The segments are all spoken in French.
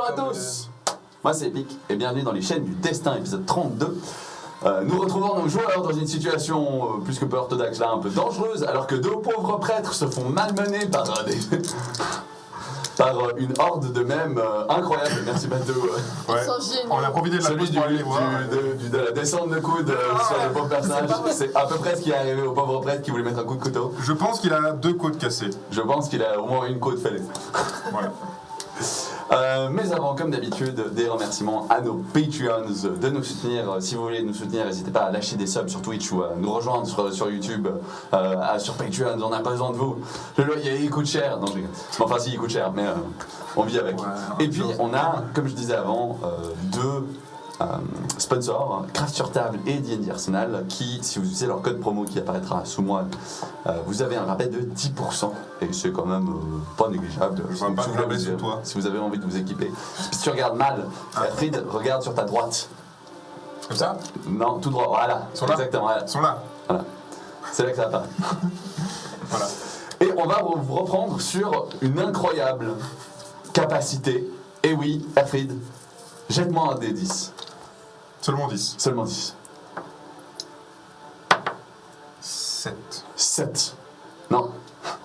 Bonjour à tous. Moi c'est Epic et bienvenue dans les chaînes du Destin, épisode 32. Nous retrouvons nos joueurs dans une situation plus que peu orthodoxe là, un peu dangereuse, alors que deux pauvres prêtres se font malmener par par une horde de mèmes incroyable. Merci Bateau. Ouais. On a profité de la pause pour aller les voir. De la descente de coude sur le pauvre personnage. C'est à peu près ce qui est arrivé au pauvre prêtre qui voulait mettre un coup de couteau. Je pense qu'il a 2 côtes cassées. Je pense qu'il a au moins une côte fêlée. Voilà. Mais avant, comme d'habitude, des remerciements à nos Patreons de nous soutenir. Si vous voulez nous soutenir, n'hésitez pas à lâcher des subs sur Twitch ou à nous rejoindre sur YouTube, sur Patreon. On a besoin de vous. Le loyer, il coûte cher. Non, je rigole. Enfin, si, il coûte cher, mais on vit avec. Ouais, et puis, on a, comme je disais avant, deux sponsors, Craft sur table et D&D Arsenal, qui, si vous utilisez leur code promo qui apparaîtra sous moi, vous avez un rabais de 10%, et c'est quand même pas négligeable. Je vois pas de rabais sur toi. Si vous avez envie de vous équiper. Si tu regardes mal, Fried, regarde sur ta droite. Comme ça? Non, tout droit, voilà. Ils sont là? Exactement, voilà. Ils sont là. Voilà. C'est là que ça apparaît. Voilà. Et on va vous reprendre sur une incroyable capacité. Et oui, Fried, jette-moi un D10. Seulement 10. Seulement 10. 7. 7. Non.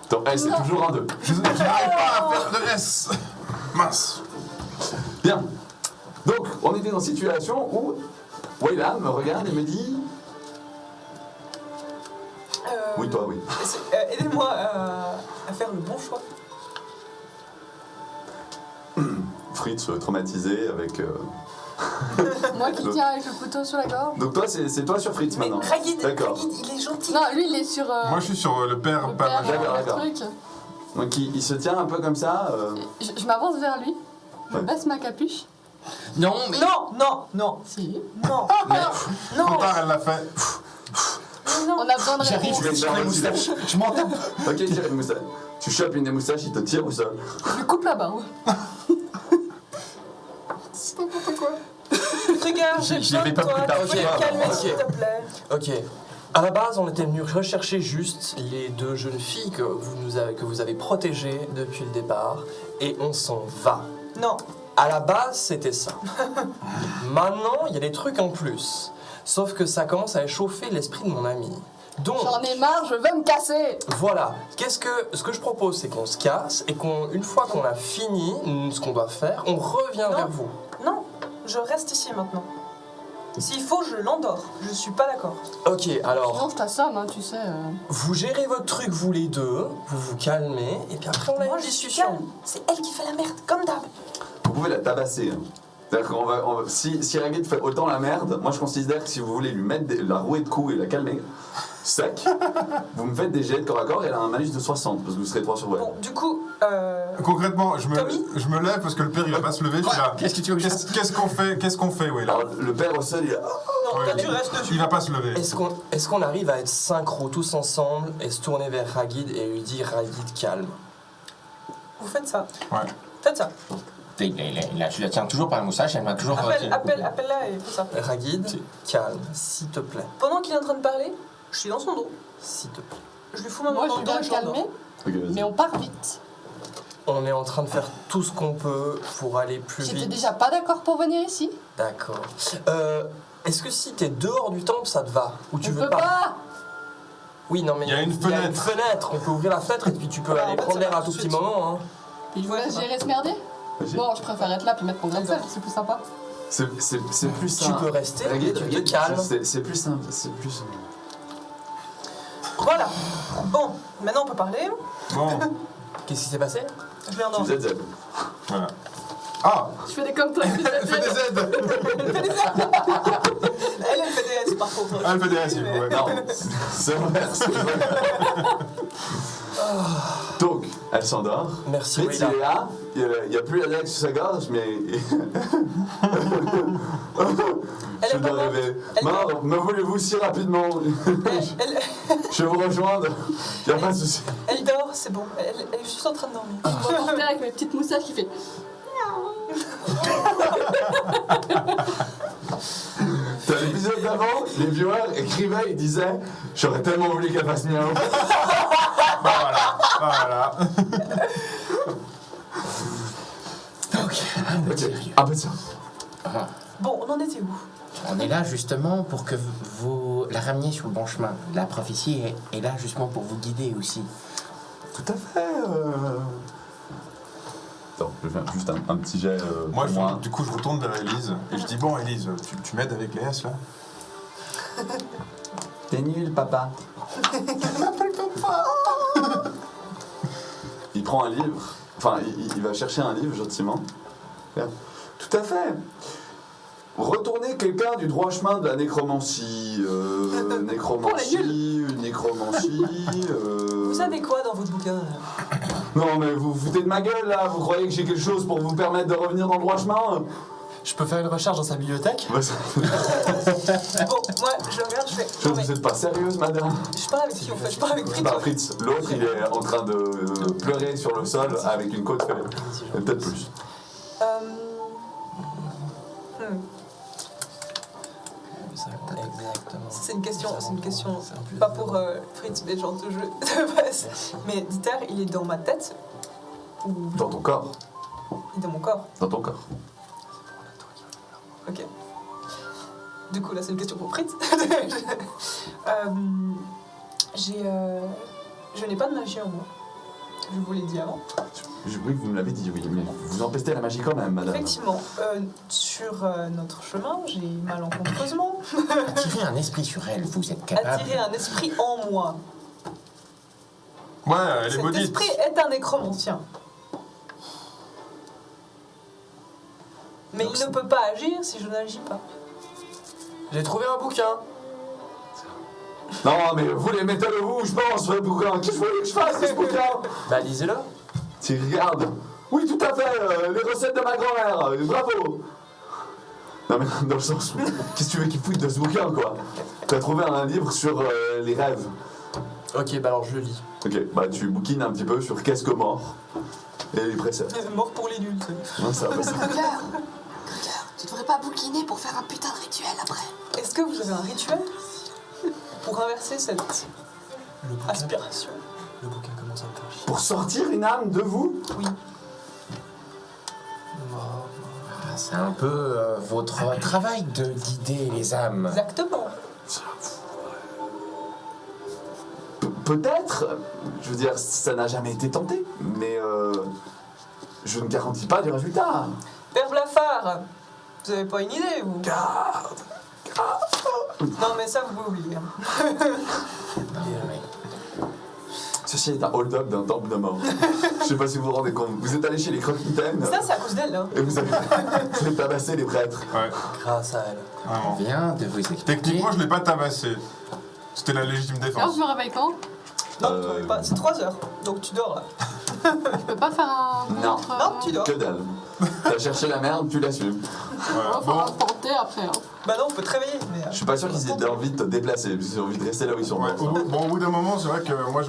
Ton S c'est toujours un 2. Je n'arrive pas à faire de S. Mince. Bien. Donc, on était dans une situation où Wayland me regarde et me dit... Oui, toi, oui. Aidez-moi à faire le bon choix. Fritz traumatisé avec... Moi qui tiens avec le couteau sur la gorge. Donc toi, c'est toi sur Fritz Mais maintenant. Ragid, D'accord. il est gentil. Non, lui il est sur. Moi je suis sur le père le pas père, majeur. D'accord, le d'accord. truc. Donc il se tient un peu comme ça. Je m'avance vers lui. Je Ouais. baisse ma capuche. Non, mais. Non, Si. non, non, Trop tard, elle l'a fait. non. On a besoin de J'arrive, réponse. je vais sur les moustaches. Je m'en tape. Ok, tire une moustache. Tu chopes une des moustaches, il te tire au sol. Je lui coupe la barbe. C'est n'importe quoi. Regarde, j'ai Je l'ai besoin fait de pas toi. plus tard. Tu peux Ok, te calmer ok. s'il te plaît. Ok. À la base, on était venu rechercher juste les 2 jeunes filles que vous avez protégées depuis le départ, et on s'en va. Non. À la base, c'était ça. Maintenant, il y a des trucs en plus. Sauf que ça commence à échauffer l'esprit de mon ami. Donc, J'en ai marre, je veux me casser. voilà. Ce que je propose, c'est qu'on se casse et une fois qu'on a fini ce qu'on doit faire, on revient Non. vers vous. Non, je reste ici maintenant. S'il faut, je l'endors. Je suis pas d'accord. Ok, alors. Sinon je t'assomme, hein, tu sais. Vous gérez votre truc, vous les deux, vous vous calmez, et puis après on a Moi, une je suis discussion. calme. C'est elle qui fait la merde, comme d'hab. Vous pouvez la tabasser. Hein. C'est-à-dire qu'on va, si Ragid fait autant la merde, moi je considère que si vous voulez lui mettre la rouée de coups et la calmer sec, vous me faites des jets de corps à corps et elle a un malus de 60 parce que vous serez 3 sur web. Bon, du coup, Concrètement, je Tommy me lève parce que le père il va pas se lever. Je suis là. Qu'est-ce que tu veux que je fasse? Qu'est-ce qu'on fait, oui là? Alors le père au sol, il a... non, Ouais. toi, tu restes dessus. Il va pas se lever. Est-ce qu'on arrive à être synchro tous ensemble et se tourner vers Ragid et lui dire Ragid calme? Vous faites ça. Ouais. Faites ça. Je la tiens toujours par la moustache, elle m'a toujours Appelle-la et fais ça. Ragid, calme, s'il te plaît. Pendant qu'il est en train de parler, je suis dans son dos. S'il te plaît. Je lui fous ma main Moi dans je le veux dos bien et le je l'endors. calmer, Ok, vas-y. mais on part vite. On est en train de faire tout ce qu'on peut pour aller plus J'étais vite. déjà pas d'accord pour venir ici. D'accord. Est-ce que si t'es dehors du temple, ça te va? Ou tu On veux peut pas? pas. Oui, non, mais Il y a une fenêtre. On peut ouvrir la fenêtre et puis tu peux Bah, aller en fait, prendre ça l'air va un tout tout de petit suite. moment. Hein. Puis je vous Ouais, laisse ça va. gérer ce merdier. Vas-y. Bon, je préfère être là puis mettre mon grain de sel, c'est plus sympa. C'est plus Tu simple. peux rester, Ragid, tu te Ragid, calmes. C'est plus simple. C'est plus... Voilà. Bon, maintenant on peut parler. Bon, Qu'est-ce qui s'est passé? Je l'ai endormi. ZZ. voilà. Ah! Je fais des comme toi. Elle fait des aides! Elle fait des S par contre. Ah, elle fait des aides, s'il vous plaît. Non, c'est l'inverse. Donc, elle s'endort. Merci, Fritz, il Wayland. est là. Il n'y a plus la dague sur sa gorge, mais... Elle Je est pas dois morte. rêver. Elle est Mort, me voulez-vous si rapidement? Elle, Je vais vous rejoindre. Il n'y a pas de souci. elle dort, c'est bon. Elle est juste en train de dormir. Je me portais avec mes petites moustaches qui fait. Dans l'épisode d'avant, les viewers écrivaient, ils disaient « J'aurais tellement voulu qu'elle fasse miaou. » Voilà. Donc, Un peu Ok. sérieux. Un peu de ça. Bon, on en était où? On est là justement pour que vous la rameniez sur le bon chemin. La prophétie est là justement pour vous guider aussi. Tout à fait. Attends, je vais faire juste un petit jet. Moi, pour moi. du coup, je retourne vers Élise et je dis bon, Élise, tu m'aides avec les S là? T'es nul, papa. Il prend un livre. Enfin, il va chercher un livre gentiment. Tout à fait. Retournez quelqu'un du droit chemin de la nécromancie. Nécromancie. Vous savez quoi dans votre bouquin là? Non, mais vous vous foutez de ma gueule là. Vous croyez que j'ai quelque chose pour vous permettre de revenir dans le droit chemin? Je peux faire une recherche dans sa bibliothèque? Bah, Bon, moi je regarde, je fais. je Non, mais vous êtes pas sérieuse, madame? je parle avec qui en fait? Je parle avec Fritz. Bah, Fritz, l'autre il est en train de pleurer sur le sol avec une côte feuille. Peut-être plus. Exactement. C'est une question, pas pour Fritz, mais genre de jeu de base. Mais Dieter, il est dans ma tête ou Dans ton corps. il est dans mon corps? Dans ton corps. Ok. Du coup, là, c'est une question pour Fritz. Je n'ai pas de magie en moi. Je vous l'ai dit avant. Oui, vous me l'avez dit, oui, mais vous empestez la magie quand même, madame. Effectivement, sur notre chemin, j'ai malencontreusement Attirez un esprit sur elle, vous êtes capable. attiré un esprit en moi. Ouais, elle est Cet maudite. esprit est un nécromancien. Mais il ne peut pas agir si je n'agis pas. J'ai trouvé un bouquin. Non, mais vous les mettez le vous, je pense, le bouquin. Qu'est-ce que vous voulez que je fasse, ce bouquin? Bah lisez-le. Tu regardes. Oui, tout à fait, les recettes de ma grand-mère. Bravo. Non, mais dans le sens où, qu'est-ce que tu veux qu'il fouille de ce bouquin, quoi? T'as trouvé un livre sur les rêves. Ok, bah alors je le lis. Ok, bah tu bouquines un petit peu sur qu'est-ce que mort et les préceptes. Mort pour les nuls, tu sais. Non, ça va pas ça. Cœur, tu devrais pas bouquiner pour faire un putain de rituel après. Est-ce que vous avez un rituel pour inverser cette Le bouquin, aspiration? le bouquin commence à me faire chier. Pour sortir une âme de vous? Oui. C'est un peu votre travail de guider les âmes. Exactement. Peut-être, je veux dire, ça n'a jamais été tenté, mais je ne garantis pas du résultat. Père Blafard, vous avez pas une idée, vous? Garde. Non, mais ça, vous pouvez oublier. Ceci est un hold-up d'un temple de mort. Je sais pas si vous vous rendez compte. Vous êtes allé chez les croque-mitaines Ça, c'est à cause d'elle, hein. et vous avez tabassé les prêtres. Ouais, Grâce à elle. On vraiment. vient de vous expliquer. Techniquement, je l'ai pas tabassé. C'était la légitime Alors, défense. je me réveille quand? Non, tu pas. C'est 3 heures, donc tu dors là. Je peux pas faire un Non. contre, Non, tu dors. Que dalle. T'as cherché la merde, tu l'assumes. Voilà. On va tenter après. Hein. Bah non, on peut te réveiller. Mais, Je suis pas sûr qu'ils aient envie de te déplacer, ils ont envie de rester là où ils sont. Ouais, morts, ça. bon, au bout d'un moment, c'est vrai que moi,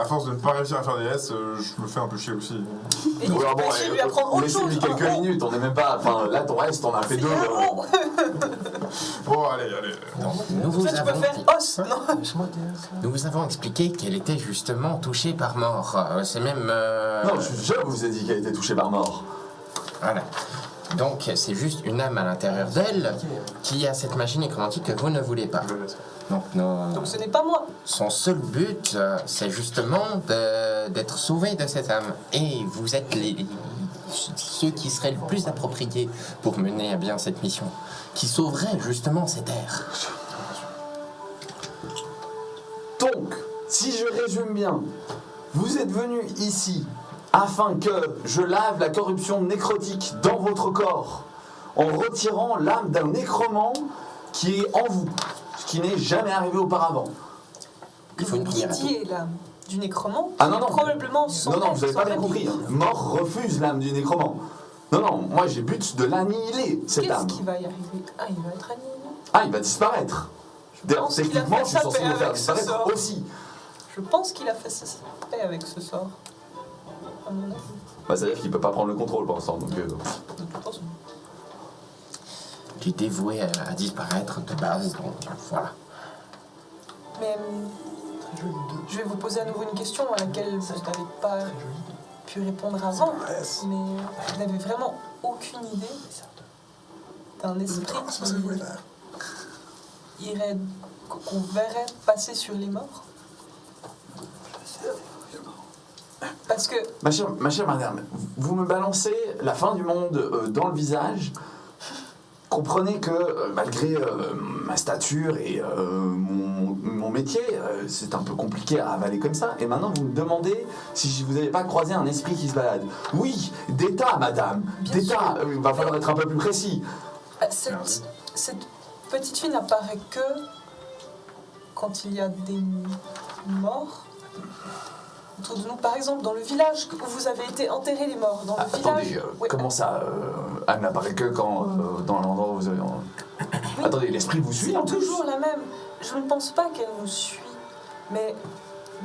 à force de ne pas réussir à faire des S, je me fais un peu chier aussi. Et il Ouais, faut bon, essayer de lui apprendre autre chose. laissez-lui quelques minutes, on est même pas. Enfin, là, ton reste, on a fait deux. Bon, allez. Donc, nous vous Ça, tu peux avons faire dit- os. Non. nous vous avons expliqué qu'elle était justement touchée par mort. C'est même... Non, je vous ai dit qu'elle était touchée par mort. Voilà. Donc c'est juste une âme à l'intérieur d'elle qui a cette magie nécromantique que vous ne voulez pas. Donc Donc ce n'est pas moi. son seul but, c'est justement d'être sauvé de cette âme. Et vous êtes ceux qui seraient le plus appropriés pour mener à bien cette mission, qui sauveraient justement cette ère. Donc, si je résume bien, vous êtes venu ici afin que je lave la corruption nécrotique dans votre corps en retirant l'âme d'un nécromant qui est en vous, ce qui n'est jamais arrivé auparavant. Il faut une prière. Qui est l'âme du nécromant? Ah non, non. Probablement sans Non, non, elle, vous avez sans pas bien la compris. vie. Mort refuse l'âme du nécromant. Non, non, moi j'ai but de l'annihiler, cette Qu'est-ce âme. qui va y arriver? Ah, il va être annihilé. Ah, il va disparaître. D'ailleurs, pense qu'il a techniquement, fait je suis sa censé paix le faire avec ce disparaître sort. aussi. Je pense qu'il a fait sa paix avec ce sort. À mon avis. Bah, c'est-à-dire qu'il peut pas prendre le contrôle pour l'instant, donc... De toute façon. Tu es dévoué à disparaître de base, donc voilà. Mais je vais vous poser à nouveau une question à laquelle vous n'avez pas pu répondre avant, Yes. mais je n'avais vraiment aucune idée d'un esprit qui irait, qu'on verrait passer sur les morts. Parce que Ma chère madame, vous me balancez la fin du monde dans le visage. Comprenez que malgré ma stature et mon métier, c'est un peu compliqué à avaler comme ça. Et maintenant, vous me demandez si vous n'avez pas croisé un esprit qui se balade. Oui, d'état, madame. Bien D'état. Il va falloir être un peu plus précis. cette petite fille n'apparaît que quand il y a des morts autour de nous. Par exemple, dans le village où vous avez été enterrés les morts. Dans le Attendez, village. Oui. comment ça elle n'apparaît que quand dans l'endroit où vous avez... Attendez, l'esprit vous suit C'est en plus? toujours la même. Je ne pense pas qu'elle nous suit. Mais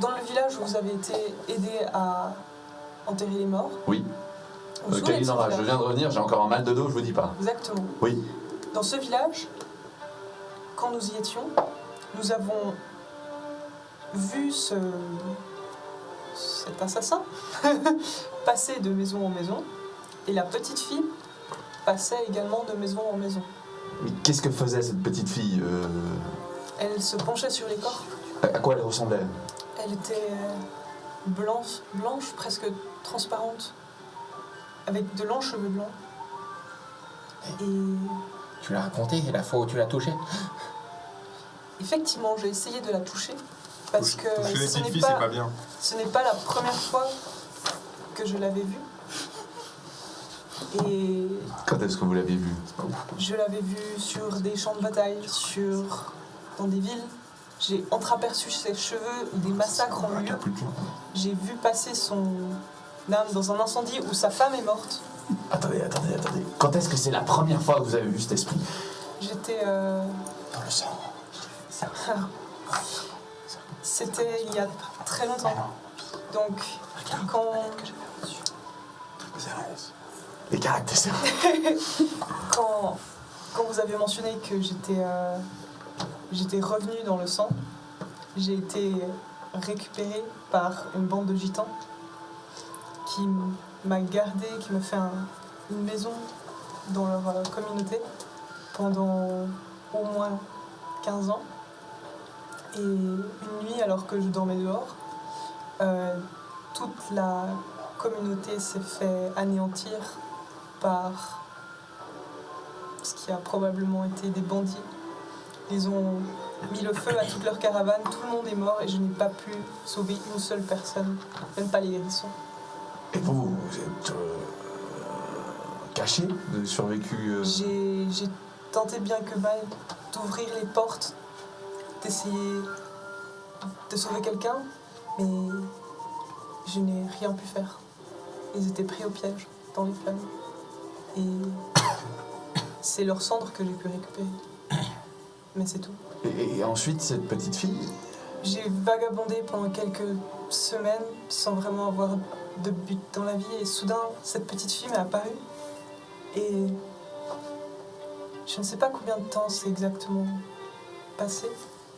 dans le village où vous avez été aidés à enterrer les morts. Oui. vous vous souvenez de ce Kalinora, je village viens de revenir, j'ai encore un mal de dos, je vous dis pas. Exactement. Oui. Dans ce village, quand nous y étions, nous avons vu cet assassin passer de maison en maison, et la petite fille passait également de maison en maison. Mais qu'est-ce que faisait cette petite fille Elle se penchait sur les corps. À quoi elle ressemblait? Elle était blanche, presque transparente, avec de longs cheveux blancs. Et Tu l'as raconté la fois où tu l'as touché? effectivement, j'ai essayé de la toucher parce que Toucher les ce petites n'est filles, c'est pas pas, bien. ce n'est pas la première fois que je l'avais vue. Et Quand est-ce que vous l'avez vue? je l'avais vue sur des champs de bataille, dans des villes. J'ai entreaperçu ses cheveux où des massacres ont lieu. J'ai vu passer son âme dans un incendie où sa femme est morte. Attendez. Quand est-ce que c'est la première fois que vous avez vu cet esprit? J'étais... Dans le sang. C'était il y a très longtemps. Donc, quand Les caractères. quand vous avez mentionné que j'étais revenue dans le sang, j'ai été récupérée par une bande de gitans qui m'a gardée, qui m'a fait une maison dans leur communauté pendant au moins 15 ans. Et une nuit, alors que je dormais dehors, toute la communauté s'est fait anéantir par ce qui a probablement été des bandits. Ils ont mis le feu à toute leur caravane, tout le monde est mort et je n'ai pas pu sauver une seule personne, même pas les hérissons. Et vous êtes caché? Vous avez survécu J'ai tenté bien que mal d'ouvrir les portes, d'essayer de sauver quelqu'un, mais je n'ai rien pu faire. Ils étaient pris au piège dans les flammes. Et c'est leur cendre que j'ai pu récupérer. Mais c'est tout. Et ensuite, cette petite fille? J'ai vagabondé pendant quelques semaines sans vraiment avoir de but dans la vie. Et soudain, cette petite fille m'est apparue. Et je ne sais pas combien de temps c'est exactement passé,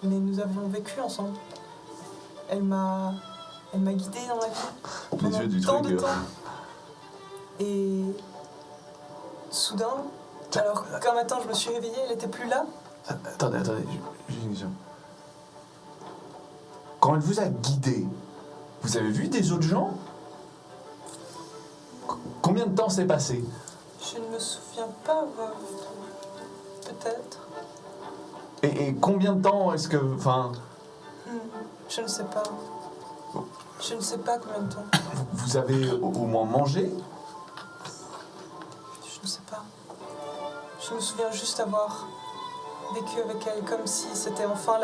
mais nous avions vécu ensemble. Elle m'a guidée dans la vie. Les pendant yeux du tant truc. de temps. Et soudain, alors qu'un matin je me suis réveillée, elle n'était plus là. Attendez, j'ai une question. Quand elle vous a guidé, vous avez vu des autres gens? Combien de temps s'est passé? Je ne me souviens pas avoir vu. Peut-être. Et combien de temps est-ce que... Enfin, Je ne sais pas. Je ne sais pas combien de temps. vous avez au moins mangé? Je ne sais pas. Je me souviens juste avoir vécu avec elle comme si c'était enfin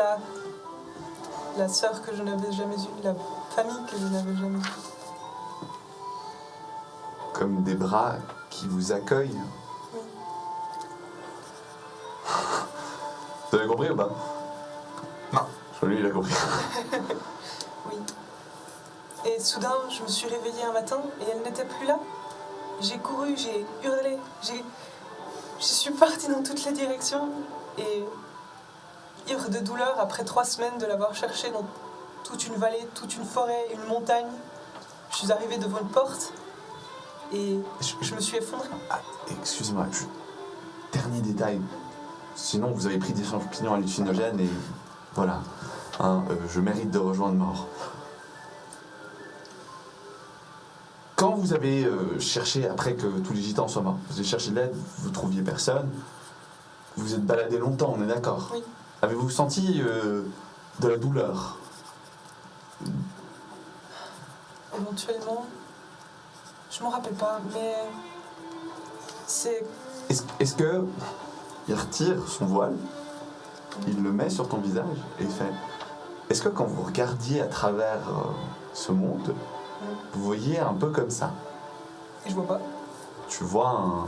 la sœur que je n'avais jamais eue, la famille que je n'avais jamais eue. Comme des bras qui vous accueillent. Oui. Vous avez compris ou pas? Non. Je crois que lui, il a compris. Oui. Et soudain, je me suis réveillée un matin et elle n'était plus là. J'ai couru, j'ai hurlé, je suis partie dans toutes les directions et ivre de douleur après 3 semaines de l'avoir cherchée dans toute une vallée, toute une forêt, une montagne. Je suis arrivée devant une porte et je me suis effondrée. Ah, excusez-moi, dernier détail. Sinon, vous avez pris des champignons hallucinogènes et voilà. Hein, je mérite de rejoindre mort. Quand vous avez cherché, après que tous les gitans soient morts, vous avez cherché de l'aide, vous trouviez personne, vous vous êtes baladé longtemps, on est d'accord? Oui. Avez-vous senti de la douleur? Éventuellement, je m'en rappelle pas, mais c'est... Est-ce que il retire son voile, il le met sur ton visage et il fait... Est-ce que quand vous regardiez à travers ce monde, vous voyez un peu comme ça? Et je vois pas. Tu vois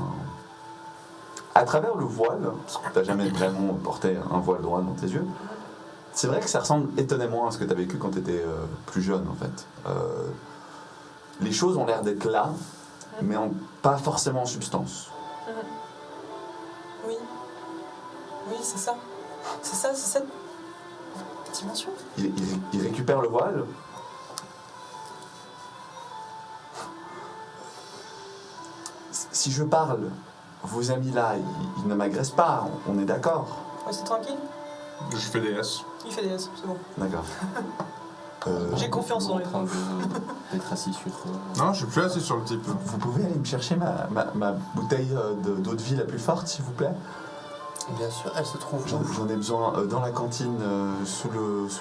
à travers le voile, parce que tu n'as jamais vraiment porté un voile droit dans tes yeux, c'est vrai que ça ressemble étonnamment à ce que tu as vécu quand tu étais plus jeune en fait. Les choses ont l'air d'être là, mais pas forcément en substance. Oui. Oui, c'est ça. C'est ça, c'est cette dimension. Il récupère le voile. Si je parle, vos amis là, ils ne m'agressent pas, on est d'accord? Oui, c'est tranquille. Je fais des S. Il fait des S, c'est bon. D'accord. J'ai confiance en lui. en train d'être assis sur... Non, je suis plus assis sur le type. Vous pouvez aller me chercher ma bouteille d'eau de vie la plus forte, s'il vous plaît? Bien sûr, elle se trouve où? J'en ai besoin dans la cantine, sous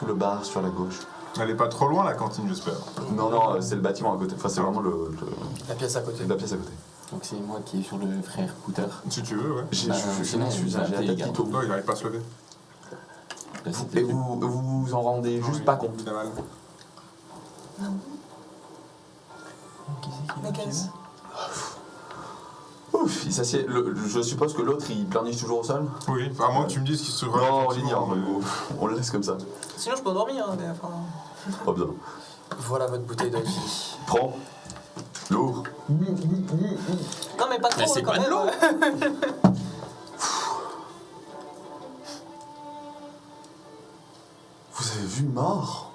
le bar, sur la gauche. Elle est pas trop loin la cantine, j'espère. Non, c'est le bâtiment à côté. Enfin, c'est vraiment La pièce à côté. la pièce à côté. Donc c'est moi qui est sur le frère Pouter. Si tu veux, ouais. Je sinon, suis vous j'ai appelez la les tête gars. qui tourne. Non, il arrive pas à se lever. Là, c'était Et vous vous en rendez Non, juste il- pas compte. Il a mal. Mais qu'est-ce? Ouf, il s'assied. Je suppose que l'autre, il pleurniche toujours au sol? Oui, à moins que tu me dises qu'il se relève. Non, on effectivement, l'ignore, mais- on le laisse comme ça. Sinon, je peux dormir, hein, mais enfin... Pas besoin. Voilà votre bouteille de vie. Prends. Lourd. Non, mais pas trop, Mais c'est quand pas de même. l'eau. Vous avez vu mort?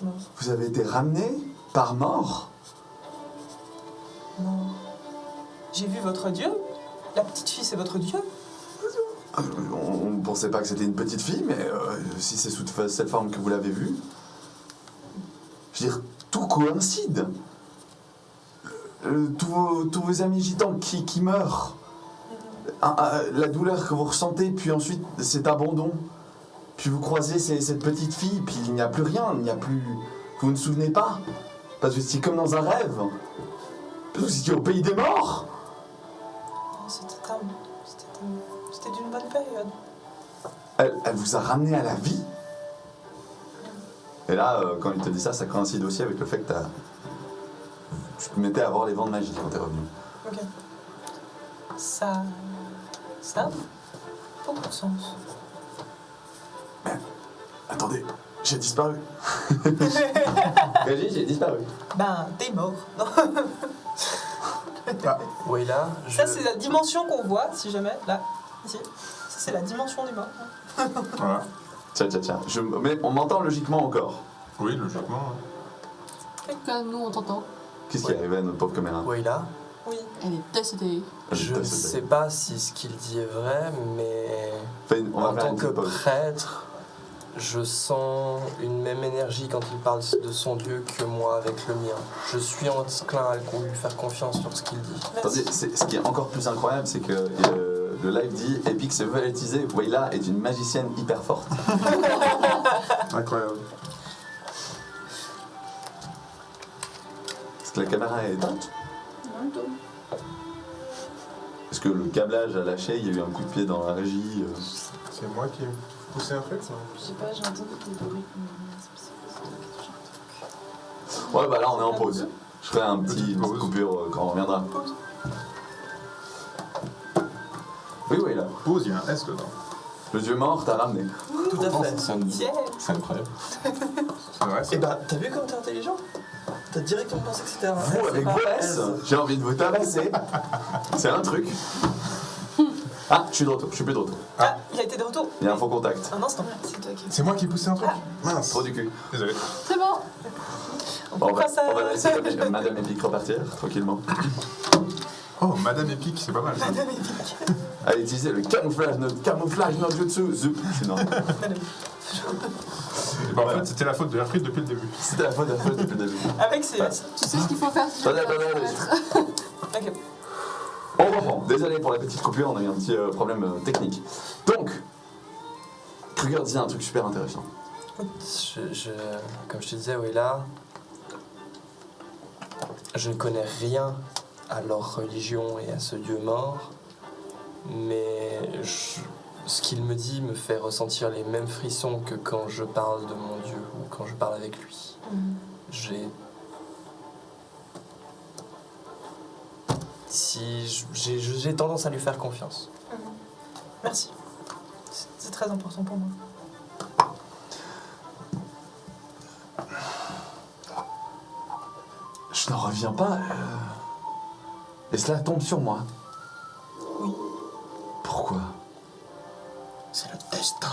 Non, Vous avez été ramené par mort? non. J'ai vu votre dieu. La petite fille, c'est votre dieu. On ne pensait pas que c'était une petite fille, mais si c'est sous cette forme que vous l'avez vue, je veux dire, tout coïncide. Tous vos amis gitans qui meurent, la douleur que vous ressentez, puis ensuite cet abandon, puis vous croisez cette petite fille, puis il n'y a plus rien, il n'y a plus... Vous ne vous souvenez pas, parce que c'est comme dans un rêve. Parce que vous étiez au pays des morts. Oh, c'était calme. C'était d'une bonne période. Elle vous a ramené à la vie. Et là, quand il te dit ça, ça coïncide aussi avec le fait que tu te mettais à avoir les vents de magie quand t'es revenu. Ok. Ça a beaucoup de sens. Attendez, j'ai disparu. Régis, j'ai disparu. Ben, t'es mort. Non. Wayla, Ça, c'est la dimension qu'on voit, si jamais. Là, ici. Ça, c'est la dimension des morts. Voilà. Tiens. Mais on m'entend logiquement encore. Oui, logiquement. ouais. Comme nous, on t'entend. Qu'est-ce qui arrivait à notre pauvre caméra? Wayla, Oui. Elle est décédée. je ne sais pas si ce qu'il dit est vrai, mais On va en faire tant une que petite pause. prêtre, je sens une même énergie quand il parle de son Dieu que moi avec le mien. Je suis enclin à lui faire confiance sur ce qu'il dit. Attendez, Merci. ce qui est encore plus incroyable, c'est que le live dit Epic se veut utiliser. Wayla est une magicienne hyper forte. Incroyable. Est-ce que la caméra est éteinte? Est-ce que le câblage a lâché? Il y a eu un coup de pied dans la régie? C'est moi qui ai poussé un truc, ça. Je sais pas, j'ai entendu qu'il y avait Ouais, bah là, on est en pause. Je ferai une Petite petite pause. coupure quand on reviendra. Oui, Wayla. Pause, il y a un S dedans. Le dieu mort t'a ramené. Tout à fait. Yeah. C'est incroyable. C'est vrai, ça. Et bah, t'as vu comme t'es intelligent? T'as directement pensé que c'était un Vous, avec vos S, j'ai envie de vous tabasser. C'est un truc. Ah, je suis de retour, je suis plus de retour. Ah, il a été de retour. Il y a un faux contact. Un instant. C'est toi qui. C'est moi qui ai poussé un truc. Mince. Trop du cul. Désolé. C'est bon. Bon, Pourquoi ça on va laisser Madame Epic repartir tranquillement. Oh, Madame Epic, c'est pas mal ça. Madame Epic. Allez, utiliser le camouflage no jutsu. Zup. Sinon, Bah, en fait, c'était la faute de Herfried depuis le début. c'était la faute depuis le début. Avec ses. Tu sais ce qu'il faut faire si tu veux Attendez, faire Ok. On reprend. Désolé pour la petite coupure, on a eu un petit problème technique. Donc, Kruger disait un truc super intéressant. Comme je te disais, Willa, je ne connais rien à leur religion et à ce dieu mort, mais ce qu'il me dit me fait ressentir les mêmes frissons que quand je parle de mon dieu ou quand je parle avec lui. J'ai tendance à lui faire confiance. Merci. C'est très important pour moi. Je n'en reviens pas. Et cela tombe sur moi. Oui. Pourquoi? C'est le destin.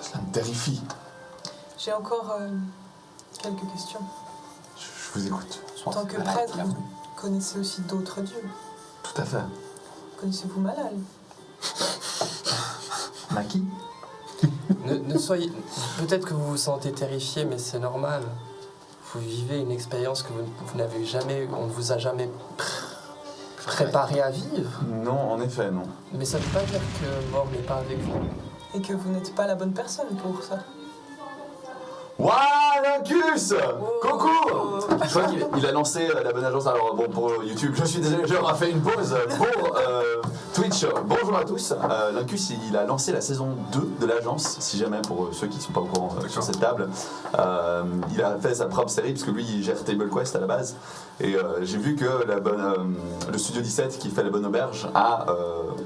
Cela me terrifie. J'ai encore quelques questions. Je vous écoute. En tant que prêtre, vous connaissez aussi d'autres dieux. Tout à fait. Connaissez-vous Malal? Maki? Ne soyez. Peut-être que vous vous sentez terrifié, mais c'est normal. Vous vivez une expérience que vous n'avez jamais. On ne vous a jamais préparé à vivre. Non, en effet, non. Mais ça ne veut pas dire que mort n'est pas avec vous. Et que vous n'êtes pas la bonne personne pour ça. Waouh, Lincus! Coucou! Je crois qu'il a lancé la bonne agence. Alors, bon, pour YouTube, je suis désolé, j'aurais fait une pause. Pour Twitch, bonjour à tous. Lincus, il a lancé la saison 2 de l'agence, si jamais, pour ceux qui ne sont pas au courant sur cette table. Il a fait sa propre série, parce que lui, il gère Table Quest à la base. Et j'ai vu que le Studio 17, qui fait la bonne auberge, a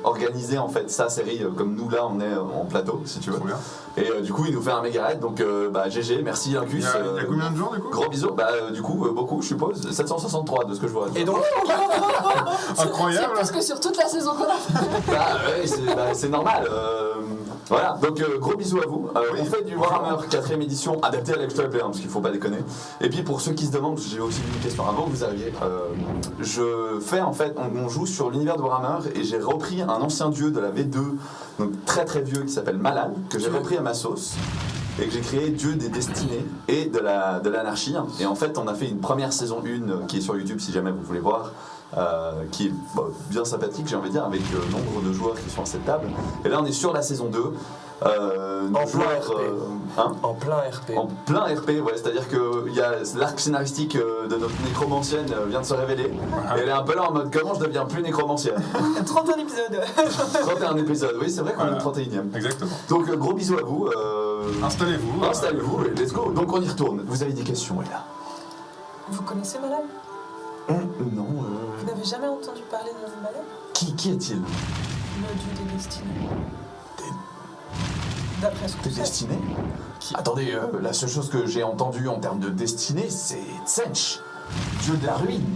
organisé en fait sa série, comme nous là, on est en plateau, si tu veux. Trop bien. Et du coup, il nous fait un méga raid, donc GG, merci Lincus. Il y a combien de jours du coup? Gros bisous, du coup, beaucoup, je suppose. 763 de ce que je vois. Et donc, C'est Incroyable. plus que sur toute la saison qu'on a fait. C'est normal. Voilà, donc gros bisous à vous. On fait du Warhammer 4ème édition adapté à l'actual player, parce qu'il faut pas déconner. Et puis pour ceux qui se demandent, j'ai aussi une question avant que vous arriviez. Je fais en fait, on joue sur l'univers de Warhammer et j'ai repris un ancien dieu de la V2, donc très très vieux, qui s'appelle Malal, que j'ai repris à ma sauce. Et que j'ai créé Dieu des Destinées et de l'anarchie. Et en fait, on a fait une première saison 1 qui est sur YouTube si jamais vous voulez voir, qui est bien sympathique, j'ai envie de dire, avec nombre de joueurs qui sont à cette table. Et là, on est sur la saison 2. En plein RP. En plein RP. En plein RP, ouais, c'est-à-dire que l'arc scénaristique de notre nécromancienne vient de se révéler. Et elle est un peu là en mode comment je deviens plus nécromancienne. 31 épisodes. 31 épisodes, oui, c'est vrai qu'on est le 31e. Exactement. Donc gros bisous à vous. Installez-vous. Installez-vous et let's go. Donc on y retourne. Vous avez des questions, là? Vous connaissez Malal? Non. Vous n'avez jamais entendu parler de Malal? Qui est-il? Le dieu des destinées. D'après ce que De vous savez. destinée? Attendez, la seule chose que j'ai entendue en termes de destinée, c'est Tsench, dieu de la ruine,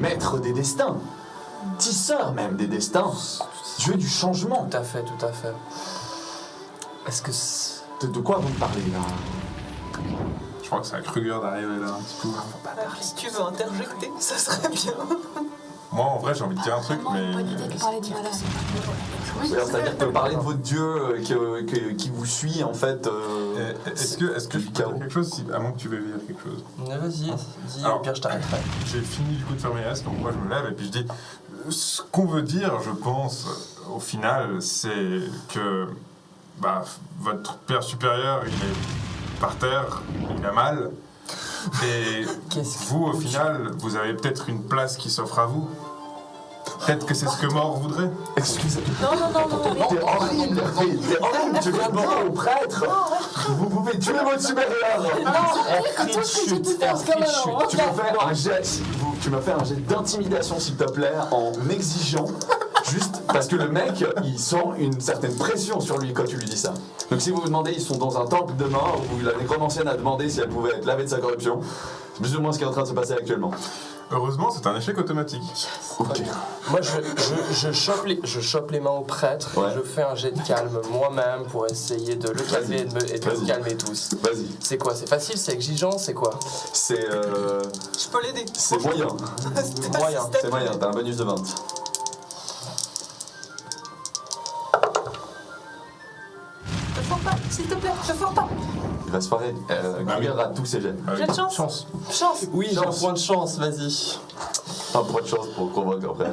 maître des destins, tisseur même des destins, dieu du changement. Tout à fait, tout à fait. Est-ce que De quoi vous me parlez là? Je crois que c'est à Kruger d'arriver là un petit peu. Alors, si tu veux interjecter, ça serait bien. Moi en vrai j'ai envie de dire un truc mais. Bonne idée de parler de Malal. Oui, C'est-à-dire que parler de votre dieu qui vous suit en fait. Est-ce que je peux du chaos. dire quelque chose à moins que tu veuilles dire quelque chose? Vas-y, dis, Alors- au pire je t'arrêterai. J'ai fini du coup de faire mes restes, donc moi je me lève et puis je dis ce qu'on veut dire, je pense, au final, c'est que votre père supérieur, il est par terre, il a mal, et vous, au final, vous avez peut-être une place qui s'offre à vous. Peut-être que c'est ce que mort voudrait. Excusez-moi. Non. T'es horrible, t'es horrible, tu viens de dire au prêtre. Vous pouvez tuer votre supérieur. tout ce que j'ai pu faire jusqu'à maintenant. Tu m'as fait un jet d'intimidation s'il te plaît en exigeant juste parce que le mec il sent une certaine pression sur lui quand tu lui dis ça. Donc si vous vous demandez, ils sont dans un temple de mort où la nécromancienne a demandé si elle pouvait être lavée de sa corruption. C'est plus ou moins ce qui est en train de se passer actuellement. Heureusement, c'est un échec automatique. Ok. Moi, je chope les mains au prêtre Ouais. et je fais un jet de calme moi-même pour essayer de le calmer et de Vas-y. nous calmer tous. Vas-y. C'est quoi? C'est facile? C'est exigeant? C'est quoi? C'est Je peux l'aider. c'est moyen. Moyen. C'est moyen, t'as un bonus de 20. Te foire pas, s'il te plaît, te foire pas. Il va se foirer. Kruger rate tous ses jets. J'ai de chance. Chance. Chance. Oui, j'ai un Chance. point de chance, vas-y. Un point de chance pour convaincre après.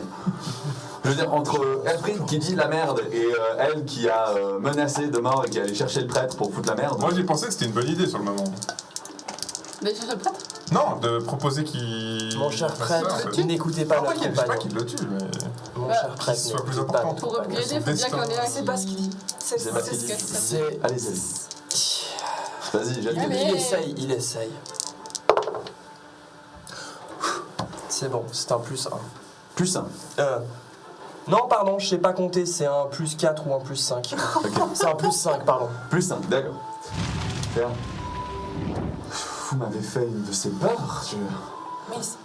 Je veux dire, entre Elfried qui dit la merde et elle qui a menacé de mort et qui est allée chercher le prêtre pour foutre la merde. Moi, j'ai pensé que c'était une bonne idée sur le moment. Mais chercher le prêtre? Non, de proposer qu'il. Mon cher fasse ça, prêtre, en fait. tu n'écoutez pas Ah, notre pas qu'il- je sais pas compagnon. qu'il le tue, mais. Mon Bah, cher qu'il prêtre, soit plus n'écoutez pas important. notre Pour compagnon. upgrader, faut bien qu'il y en ait un C'est pas ce qu'il dit. C'est C'est pas ce c'est qu'il ce dit. que ça dit. C'est... Allez, vas-y. Vas-y, mais- Il essaye, il essaye. C'est bon, c'est un plus 1. Plus 1. Non, pardon, je sais pas compter, c'est un plus 4 ou un plus 5. Ok. C'est un plus 5, pardon. Plus 1, d'accord. Bien. Vous m'avez fait une de ces peurs.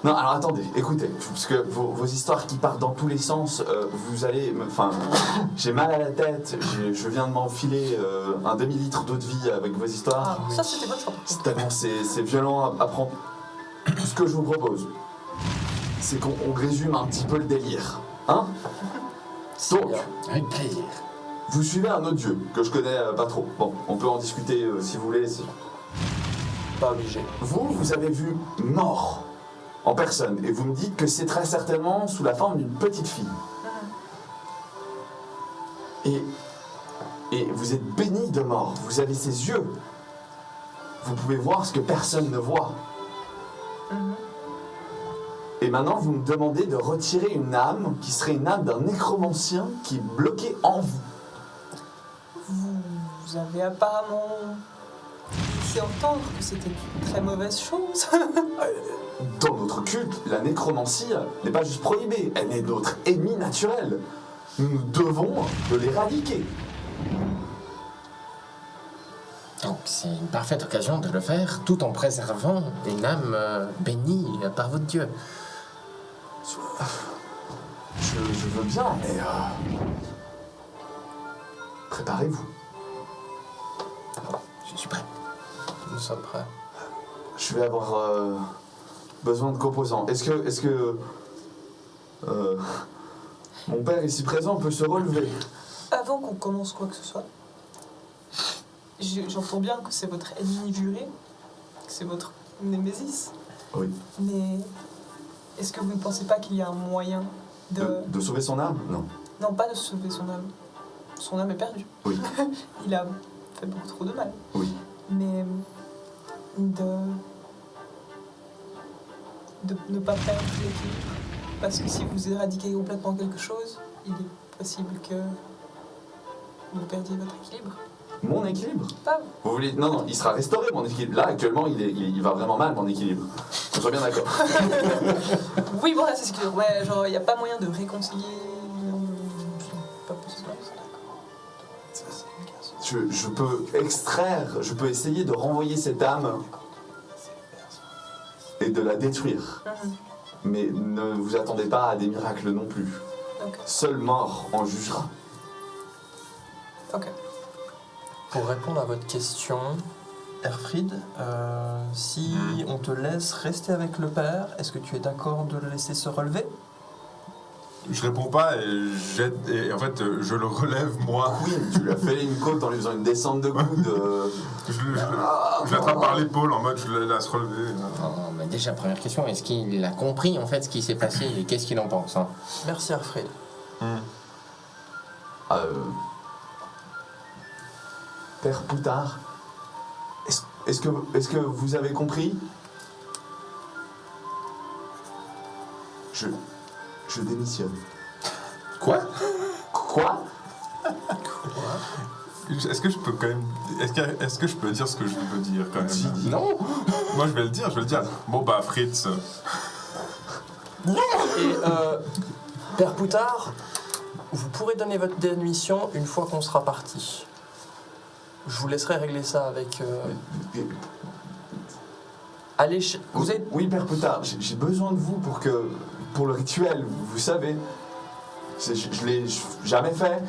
Non, alors attendez, écoutez, parce que vos histoires qui partent dans tous les sens, vous allez. Enfin, j'ai mal à la tête, je viens de m'enfiler un demi-litre d'eau de vie avec vos histoires. Ah, ça c'était votre choix. C'est tellement c'est violent à prendre. Ce que je vous propose, c'est qu'on résume un petit peu le délire. Hein? Donc, bien. Avec plaisir. vous suivez un autre dieu que je connais pas trop. Bon, on peut en discuter si vous voulez. Pas obligé. Vous avez vu mort en personne et vous me dites que c'est très certainement sous la forme d'une petite fille. Et vous êtes béni de mort. Vous avez ses yeux. Vous pouvez voir ce que personne ne voit. Et maintenant, vous me demandez de retirer une âme qui serait une âme d'un nécromancien qui est bloquée en vous. Vous avez apparemment laissé entendre que c'était une très mauvaise chose. Dans notre culte, la nécromancie n'est pas juste prohibée, elle est notre ennemi naturel. Nous devons de l'éradiquer. Donc c'est une parfaite occasion de le faire tout en préservant une âme bénie par votre Dieu. Je veux bien, mais préparez-vous. Je suis prêt. Nous sommes prêts. Je vais avoir besoin de composants. Est-ce que mon père ici présent peut se relever? Avant qu'on commence quoi que ce soit, j'entends bien que c'est votre ennemi juré, que c'est votre némésis. Oui. Mais est-ce que vous ne pensez pas qu'il y a un moyen De sauver son âme? Non. Non, pas de sauver son âme. Son âme est perdue. Oui. Il a fait beaucoup trop de mal. Oui. Mais de ne pas perdre l'équilibre. Parce que si vous éradiquez complètement quelque chose, il est possible que vous perdiez votre équilibre. Mon équilibre? Pas Vous voulez... Non, il sera restauré, mon équilibre. Là, actuellement, il va vraiment mal, mon équilibre. On soit bien d'accord. Oui, bon, là, c'est ce que... Ouais, genre, il n'y a pas moyen de réconcilier... Pas possible. Je peux extraire, je peux essayer de renvoyer cette âme et de la détruire. Mais ne vous attendez pas à des miracles non plus. Ok. Seul mort en jugera. Ok. Pour répondre à votre question, Erfried, si on te laisse rester avec le père, est-ce que tu es d'accord de le laisser se relever? Je réponds pas et en fait je le relève moi. Oui, tu lui as fait une côte en lui faisant une descente de coude. Je l'attrape par l'épaule en mode je le laisse relever. Oh, mais déjà, première question, est-ce qu'il a compris en fait ce qui s'est passé et qu'est-ce qu'il en pense, hein? Merci Erfried. Père Poutard, est-ce que vous avez compris? Je démissionne. Quoi? Quoi? Est-ce que je peux quand même. Est-ce que je peux dire ce que je veux dire quand même? Non. Moi je vais le dire. Bon bah Fritz. Et Père Poutard, vous pourrez donner votre démission une fois qu'on sera parti. Je vous laisserai régler ça avec... Allez, vous êtes... Oui, Père Poutard, j'ai besoin de vous pour le rituel, vous savez. Je l'ai jamais fait.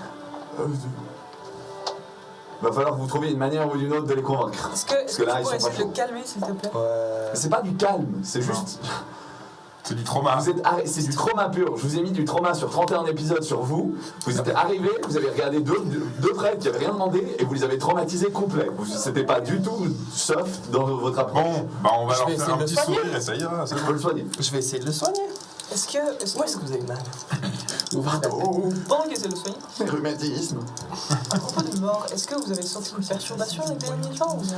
Va falloir que vous trouviez une manière ou d'une autre de les convaincre. Est-ce que que tu là, ils pourrais sont pas essayer de chauds. le calmer, s'il te plaît? Ouais. C'est pas du calme, c'est juste. C'est du trauma. C'est du trauma pur. Je vous ai mis du trauma sur 31 épisodes sur vous. Vous êtes arrivés, vous avez regardé deux prêtres qui avaient rien demandé et vous les avez traumatisés complets. C'était pas du tout soft dans votre approche. Bon, bah on va Je leur vais faire essayer un de petit le soigner. sourire et ça ira. c'est Je bon. peux le soigner. Je vais essayer de le soigner. Où est-ce que vous avez mal? Ouvrez la tête. pendant que c'est le soigner, Les rhumatismes. à propos de mort, est-ce que vous avez senti une perturbation avec des militants ou bien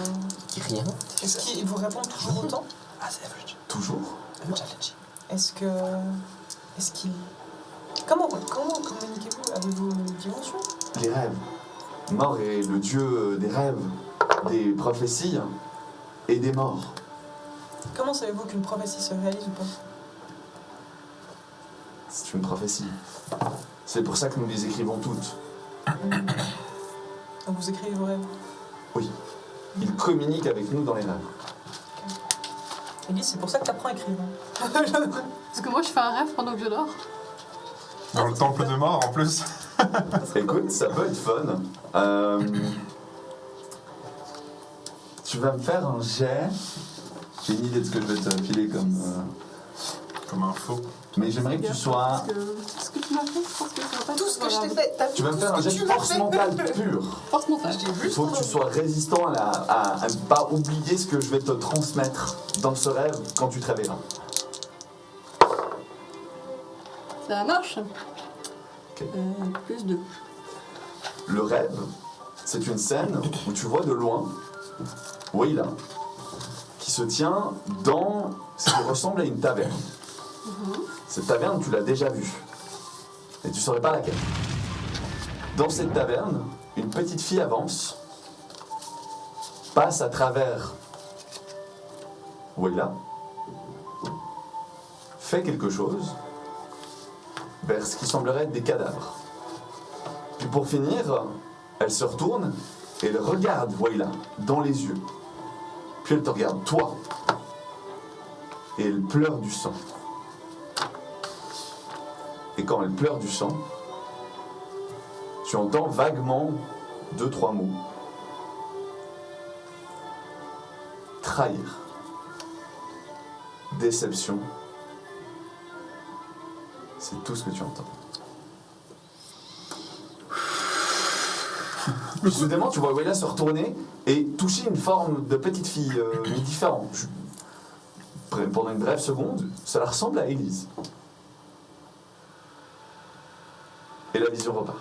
Rien. est-ce qu'ils vous répondent toujours autant? Ah, c'est average. Toujours. Average. Est-ce qu'ils... Comment communiquez-vous? Avez-vous une dimension? Les rêves. Mort est le dieu des rêves, des prophéties et des morts. Comment savez-vous qu'une prophétie se réalise ou pas? C'est une prophétie. C'est pour ça que nous les écrivons toutes. Donc vous écrivez vos rêves. Oui. Ils communiquent avec nous dans les rêves. Elise, c'est pour ça que t'apprends à écrire. Hein. Parce que moi, je fais un rêve pendant que je dors. Dans le temple de mort en plus. Écoute, ça peut être fun. Tu vas me faire un jet. J'ai une idée de ce que je vais te filer comme. Comme un faux. Mais j'aimerais que tu sois. Parce que ce que tu m'as fait, je pense que ça va pas Tout être ce que je t'ai grave. fait, t'as Tu vas me faire un jet de force mentale pure. Force mentale. Il faut que tu sois résistant à ne pas oublier ce que je vais te transmettre dans ce rêve quand tu te réveilleras. Ça marche. Ok. Plus 2. Le rêve, c'est une scène où tu vois de loin Wayla qui se tient dans ce qui ressemble à une taverne. Cette taverne, tu l'as déjà vue. Et tu ne saurais pas laquelle. Dans cette taverne, une petite fille avance, passe à travers Wayla, fait quelque chose vers ce qui semblerait être des cadavres. Puis pour finir, elle se retourne et elle regarde Wayla dans les yeux. Puis elle te regarde, toi. Et elle pleure du sang. Et quand elle pleure du sang, tu entends vaguement 2-3 mots. Trahir. Déception. C'est tout ce que tu entends. Soudainement, tu vois Wayla se retourner et toucher une forme de petite fille, mais différente. Pendant une brève seconde, ça la ressemble à Élise. Et la vision repart.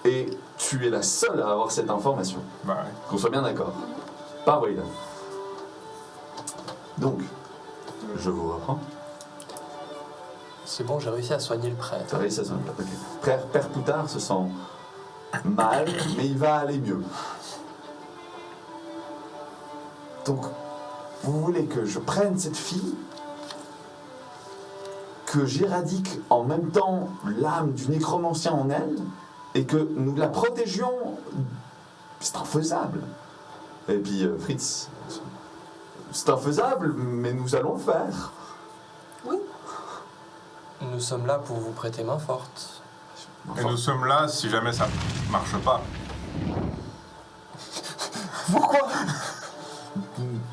Et tu es la seule à avoir cette information. Bah ouais. Qu'on soit bien d'accord. Pas Wayla. Donc, je vous reprends. C'est bon, j'ai réussi à soigner le T'as prêtre. réussi à sonner. Ok. Père Poutard se sent mal, mais il va aller mieux. Donc, vous voulez que je prenne cette fille, que j'éradique en même temps l'âme du nécromancien en elle, et que nous la protégions. C'est infaisable. Et puis, Fritz, c'est infaisable, mais nous allons le faire. Nous sommes là pour vous prêter main forte. Et nous sommes là si jamais ça marche pas.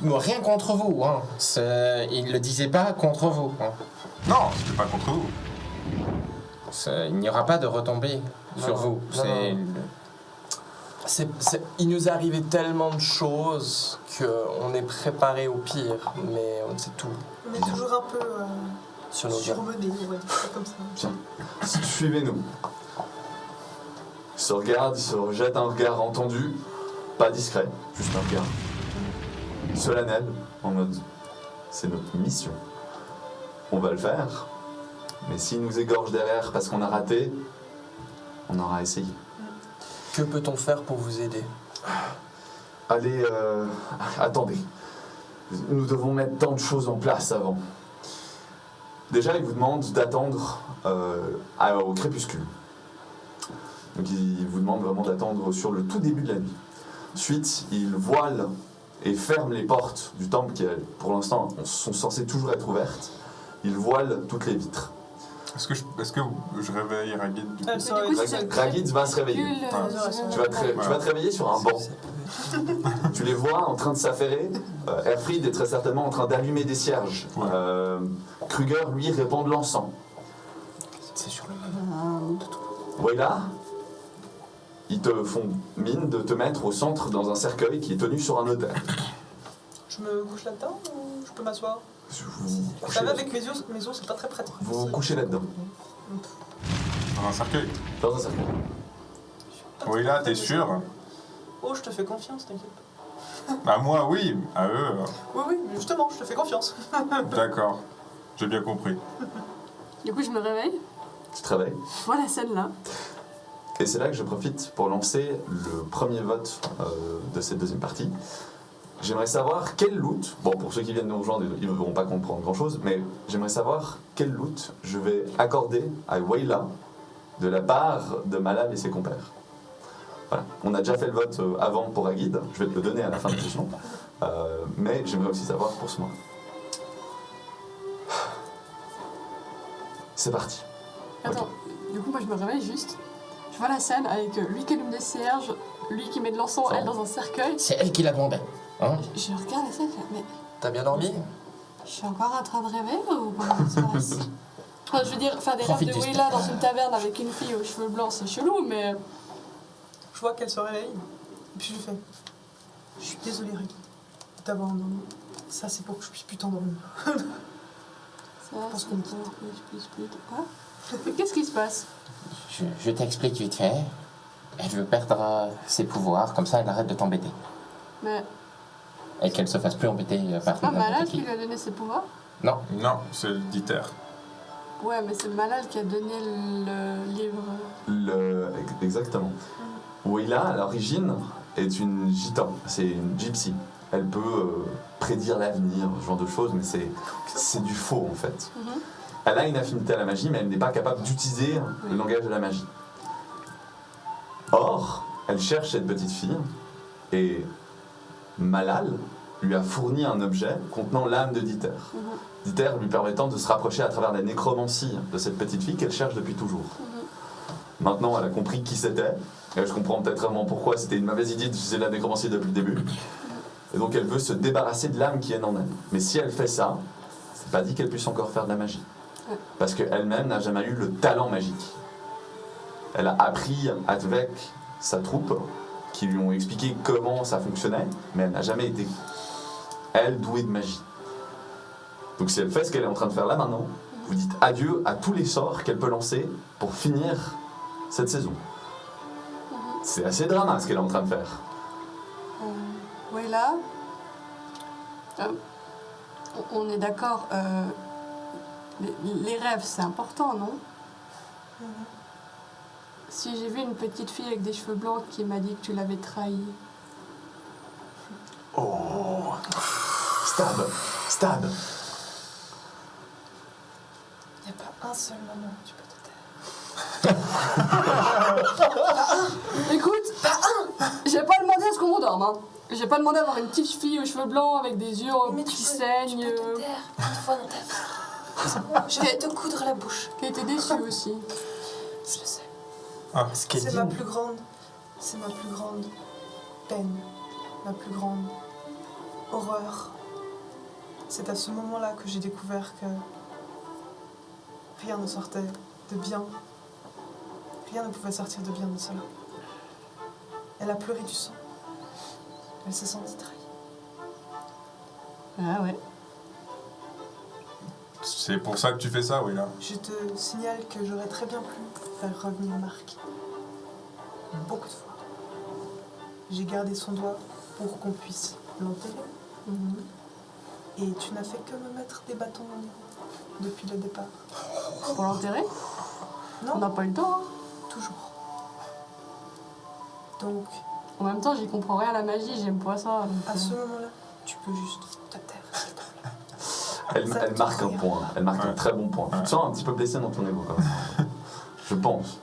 Rien contre vous, hein. Il le disait pas contre vous. Hein. Non, c'était pas contre vous. Il n'y aura pas de retombée Non, sur vous. non, il nous est arrivé tellement de choses qu'on est préparé au pire, mais on sait tout On est toujours un peu sur nos gars. surmenés, on va dire ça comme ça. Bien. Suivez-nous. Il se regarde, il se rejette un regard entendu, pas discret, juste un regard solennel, en mode c'est notre mission. On va le faire, mais s'il nous égorge derrière parce qu'on a raté, on aura essayé. Que peut-on faire pour vous aider? Allez, attendez. Nous devons mettre tant de choses en place avant. Déjà, il vous demande d'attendre au crépuscule. Donc il vous demande vraiment d'attendre sur le tout début de la nuit. Ensuite, il voile et ferme les portes du temple qui, pour l'instant, sont censées toujours être ouvertes. Il voile toutes les vitres. Est-ce que je réveille Ragid du coup? Ça aurait du coup, été- si c'est- Ragid va se réveiller. Tu vas te réveiller sur un banc. Tu les vois en train de s'affairer. Erfried est très certainement en train d'allumer des cierges. Ouais. Kruger, lui, répand de l'encens. C'est sur le même. Voilà. Ils te font mine de te mettre au centre dans un cercueil qui est tenu sur un autel. Je me couche là-dedans ou je peux m'asseoir? Vous Vous couchez, savez, avec mes os, c'est pas très pratique. vous couchez là-dedans, Dans un cercueil. dans un cercueil. Oui, là, t'es sûr? Oh, je te fais confiance, t'inquiète. À moi, oui. À eux, Oui, oui, mais justement, je te fais confiance. d'accord. J'ai bien compris. Du coup, je me réveille. Tu te réveilles. Je vois la scène là. Et c'est là que je profite pour lancer le premier vote de cette deuxième partie. J'aimerais savoir quel loot, bon pour ceux qui viennent nous rejoindre, ils ne pourront pas comprendre grand chose, mais j'aimerais savoir quel loot je vais accorder à Wayla de la part de Malal et ses compères. Voilà. On a déjà fait le vote avant pour Agid, je vais te le donner à la fin de la session, mais j'aimerais aussi savoir pour ce mois. C'est parti. Attends, du coup, moi je me réveille juste. Je vois la scène avec lui qui allume des cierges, lui qui met de l'encens, Ça. elle dans un cercueil. C'est elle qui la vendait. Hein? Je regarde la scène, je fais, mais T'as bien dormi? je suis encore en train de rêver ou comment ça se passe? Enfin, je veux dire, faire des rêves Profite de du Wayla dans une taverne avec une fille aux cheveux blancs, c'est chelou, mais. Je vois qu'elle se réveille, et puis je fais. Je suis désolée, Ricky, de t'avoir endormi. Ça, c'est pour que je puisse plus t'endormir. Ça, pense c'est qu'on- Quoi? Mais qu'est-ce qui se passe? Je t'explique vite fait. Elle veut perdre ses pouvoirs, comme ça elle arrête de t'embêter. Mais Et qu'elle se fasse plus embêter par c'est pas n'importe Malal qui. qui lui a donné ses pouvoirs? Non, Non, c'est le Dieter. Ouais, mais c'est Malal qui a donné le livre. Exactement. Wayla, à l'origine, est une gitane, c'est une gypsy. Elle peut prédire l'avenir, ce genre de choses, mais c'est du faux en fait. Mhm. Elle a une affinité à la magie, mais elle n'est pas capable d'utiliser le langage de la magie. Or, elle cherche cette petite fille, et Malal lui a fourni un objet contenant l'âme de Dieter. Mhm. Dieter lui permettant de se rapprocher à travers la nécromancie de cette petite fille qu'elle cherche depuis toujours. Maintenant, elle a compris qui c'était, et je comprends peut-être vraiment pourquoi c'était une mauvaise idée d'utiliser la nécromancie depuis le début. Et donc elle veut se débarrasser de l'âme qui est en elle. Mais si elle fait ça, c'est pas dit qu'elle puisse encore faire de la magie. Ouais. Parce qu'elle-même n'a jamais eu le talent magique. Elle a appris avec sa troupe, qui lui ont expliqué comment ça fonctionnait, mais elle n'a jamais été, elle, douée de magie. Donc si elle fait ce qu'elle est en train de faire là maintenant, vous dites adieu à tous les sorts qu'elle peut lancer pour finir cette saison. C'est assez drama ce qu'elle est en train de faire. Wayla, on est d'accord, les rêves c'est important, non? Si j'ai vu une petite fille avec des cheveux blancs qui m'a dit que tu l'avais trahi, Oh, stab, stab. Il n'y a pas un seul moment où tu peux te taire. écoute, j'ai pas demandé à ce qu'on m'endorme, hein. J'ai pas demandé à avoir une petite fille aux cheveux blancs avec des yeux qui saignent, Tu peux te taire une fois dans ta vie. Je vais te coudre la bouche. qui a été déçue aussi. Je sais. Ce qu'elle C'est dit, ma plus grande peine, ma plus grande horreur. C'est à ce moment-là que j'ai découvert que rien ne sortait de bien. Rien ne pouvait sortir de bien de cela. Elle a pleuré du sang. Elle s'est sentie trahie. Ah ouais. C'est pour ça que tu fais ça, oui, là. Je te signale que j'aurais très bien pu faire revenir Marc. Beaucoup de fois. J'ai gardé son doigt pour qu'on puisse l'enterrer. Et tu n'as fait que me mettre des bâtons dans les roues depuis le départ. Pour l'enterrer? On n'a Non, pas eu le temps, hein. toujours. Donc, En même temps, j'y comprends rien à la magie, j'aime pas ça. donc, à ce moment-là, tu peux juste te taire, s'il te plaît. Elle marque un point, elle marque un Ouais. très bon point. Tu te sens un petit peu blessé dans ton ego quand même. Je pense.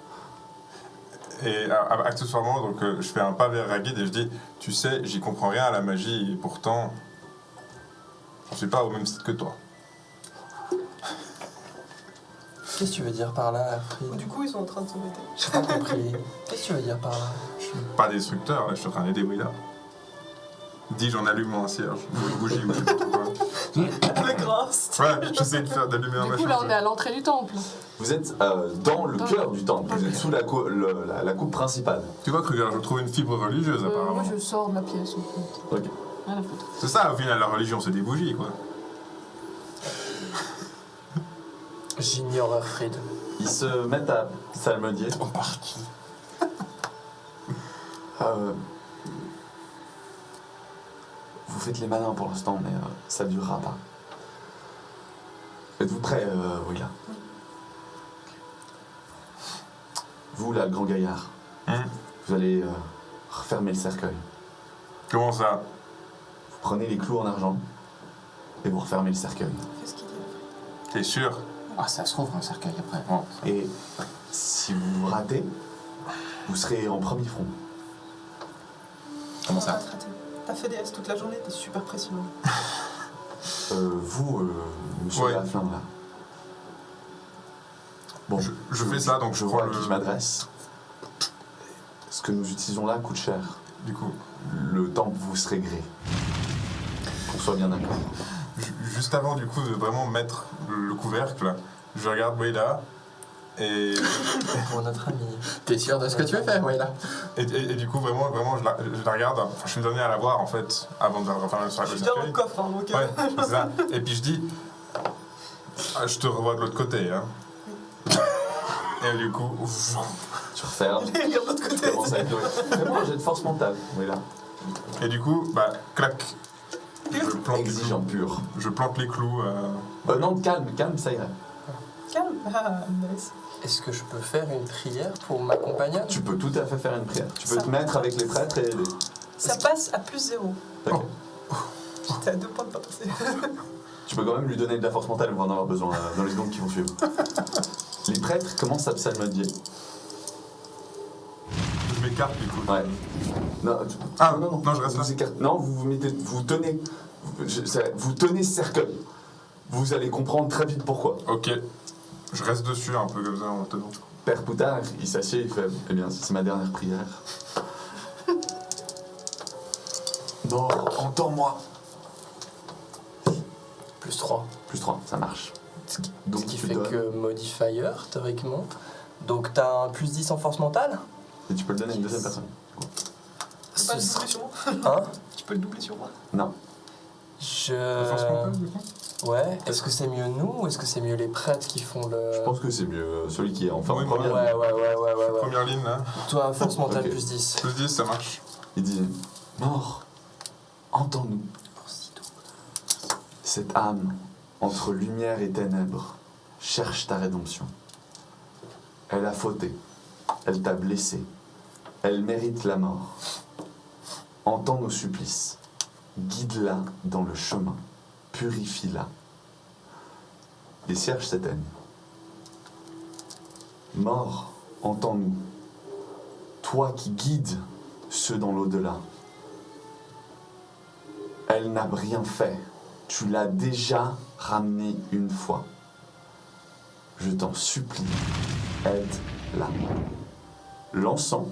Et accessoirement, donc, je fais un pas vers Ragid et je dis, tu sais, j'y comprends rien à la magie et pourtant, je suis pas au même site que toi. Qu'est-ce que tu veux dire par là, Alfred? Du coup, ils sont en train de s'embêter. J'ai pas compris. Qu'est-ce que tu veux dire par là? Je suis pas destructeur, là, je suis en train d'aider Willa. Dis, j'en allume un cierge, ou une bougie, ou je sais pas trop quoi. Le grâce. Ouais, j'essaie d'allumer un Du machin. coup, là, on est à l'entrée du temple. Vous êtes dans le cœur du temple, vous êtes sous la coupe principale. Tu vois, Kruger, je trouve une fibre religieuse, apparemment. Moi, je sors de la pièce. En fait. Ok. Rien à foutre. C'est ça, au final, la religion, c'est des bougies, quoi. J'ignore Alfred. Ils se mettent à psalmodier. On part qui? Vous faites les malins pour l'instant, mais ça durera pas. Êtes-vous prêts, Willa? Vous, là, le grand gaillard, vous allez refermer le cercueil. Comment ça? Vous prenez les clous en argent et vous refermez le cercueil. Qu'est-ce qu'il dit? T'es sûr? Ah, ça se rouvre un cercueil après. Bon. Et si vous ratez, vous serez en premier front. Comment ça? T'as fait DS toute la journée, t'es super précis. Vous, monsieur Ouais. Laflin, là. Bon, Je fais ça, donc je je vois prends à qui je m'adresse. Ce que nous utilisons là coûte cher. Du coup, Le temple vous serait gré. Qu'on soit bien d'accord. juste avant, du coup, de vraiment mettre le couvercle, là, je regarde Willa et, Pour notre ami. T'es sûr de ce que tu veux faire, Willa? et du coup, vraiment je la regarde. Enfin, je suis donné à la voir, en fait, avant de refaire le Je suis bien dans cercueil. le coffre, hein, donc. Ouais, c'est ça. Et puis je dis, ah, je te revois de l'autre côté, hein. Et du coup, Tu refermes. Il regarde de l'autre Tu côté. commences à être doué. Fais-moi un jet de force mentale. Willa. et du coup, bah, clac. Exigeant pur. Je plante les clous. Non, calme, ça irait. Calme. Ah, nice. Est-ce que je peux faire une prière pour ma compagnonne? Tu peux tout à fait faire une prière. Tu peux Ça te mettre avec les prêtres et aider. Ça passe à plus 0. Ok. J'étais à 2 points de pas passer. Tu peux quand même lui donner de la force mentale, elle va en avoir besoin dans les secondes qui vont suivre. Les prêtres commencent à psalmodier. Je m'écarte, du coup. Ouais. Non, Ah, non, je reste là. vous écartez. Non, vous tenez ce cercueil. Vous allez comprendre très vite pourquoi. Ok. Je reste dessus un peu comme ça en tenant. Père Poutard, il s'assied, il fait eh bien, c'est ma dernière prière. Mort, entends-moi. Plus 3. Plus 3, ça marche. Donc Ce qui tu fait donnes, que modifier, théoriquement. Donc t'as un plus 10 en force mentale? et tu peux le donner à une deuxième personne. Tu peux pas le Ce- doubler sur moi? Hein? Tu peux le doubler sur moi? Non. Force mentale, du coup? Ouais, est-ce que c'est mieux nous ou est-ce que c'est mieux les prêtres qui font le... Je pense que c'est mieux celui qui est enfin Oui, en moi, première. Ouais. Première ligne, là. Toi, force mentale Ok. plus 10. Plus 10, ça marche. Il dit mort, entends-nous. Cette âme entre lumière et ténèbres cherche ta rédemption. Elle a fauté, elle t'a blessé, elle mérite la mort. Entends nos supplices, guide-la dans le chemin, purifie-la. Les cierges s'éteignent. Mort, entends-nous. Toi qui guides ceux dans l'au-delà. Elle n'a rien fait. Tu l'as déjà ramenée une fois. Je t'en supplie, aide-la. L'encens,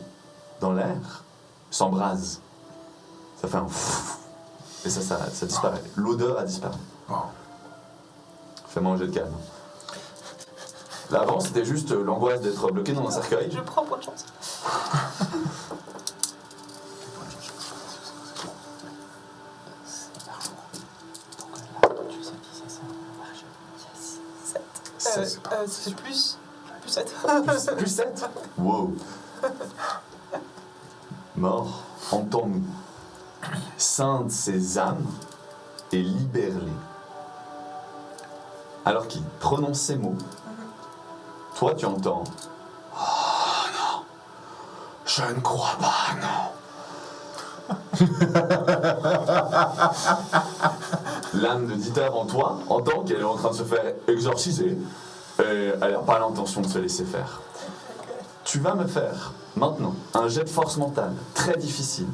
dans l'air, s'embrase. Ça fait un pfff. Et ça disparaît. L'odeur a disparu. Wow. Fais-moi un jet de calme. Là, avant, c'était juste l'angoisse d'être bloqué dans un cercueil. Je prends point de chance. C'est plus 7. Plus 7. Wow. Mort, entends-nous. Scinde ces âmes et libère-les. Alors qu'il prononce ces mots, toi tu entends. Oh non, je ne crois pas, non. L'âme de Dieter en toi entend qu'elle est en train de se faire exorciser et elle n'a pas l'intention de se laisser faire. Tu vas me faire Maintenant, un jet de force mentale, très difficile.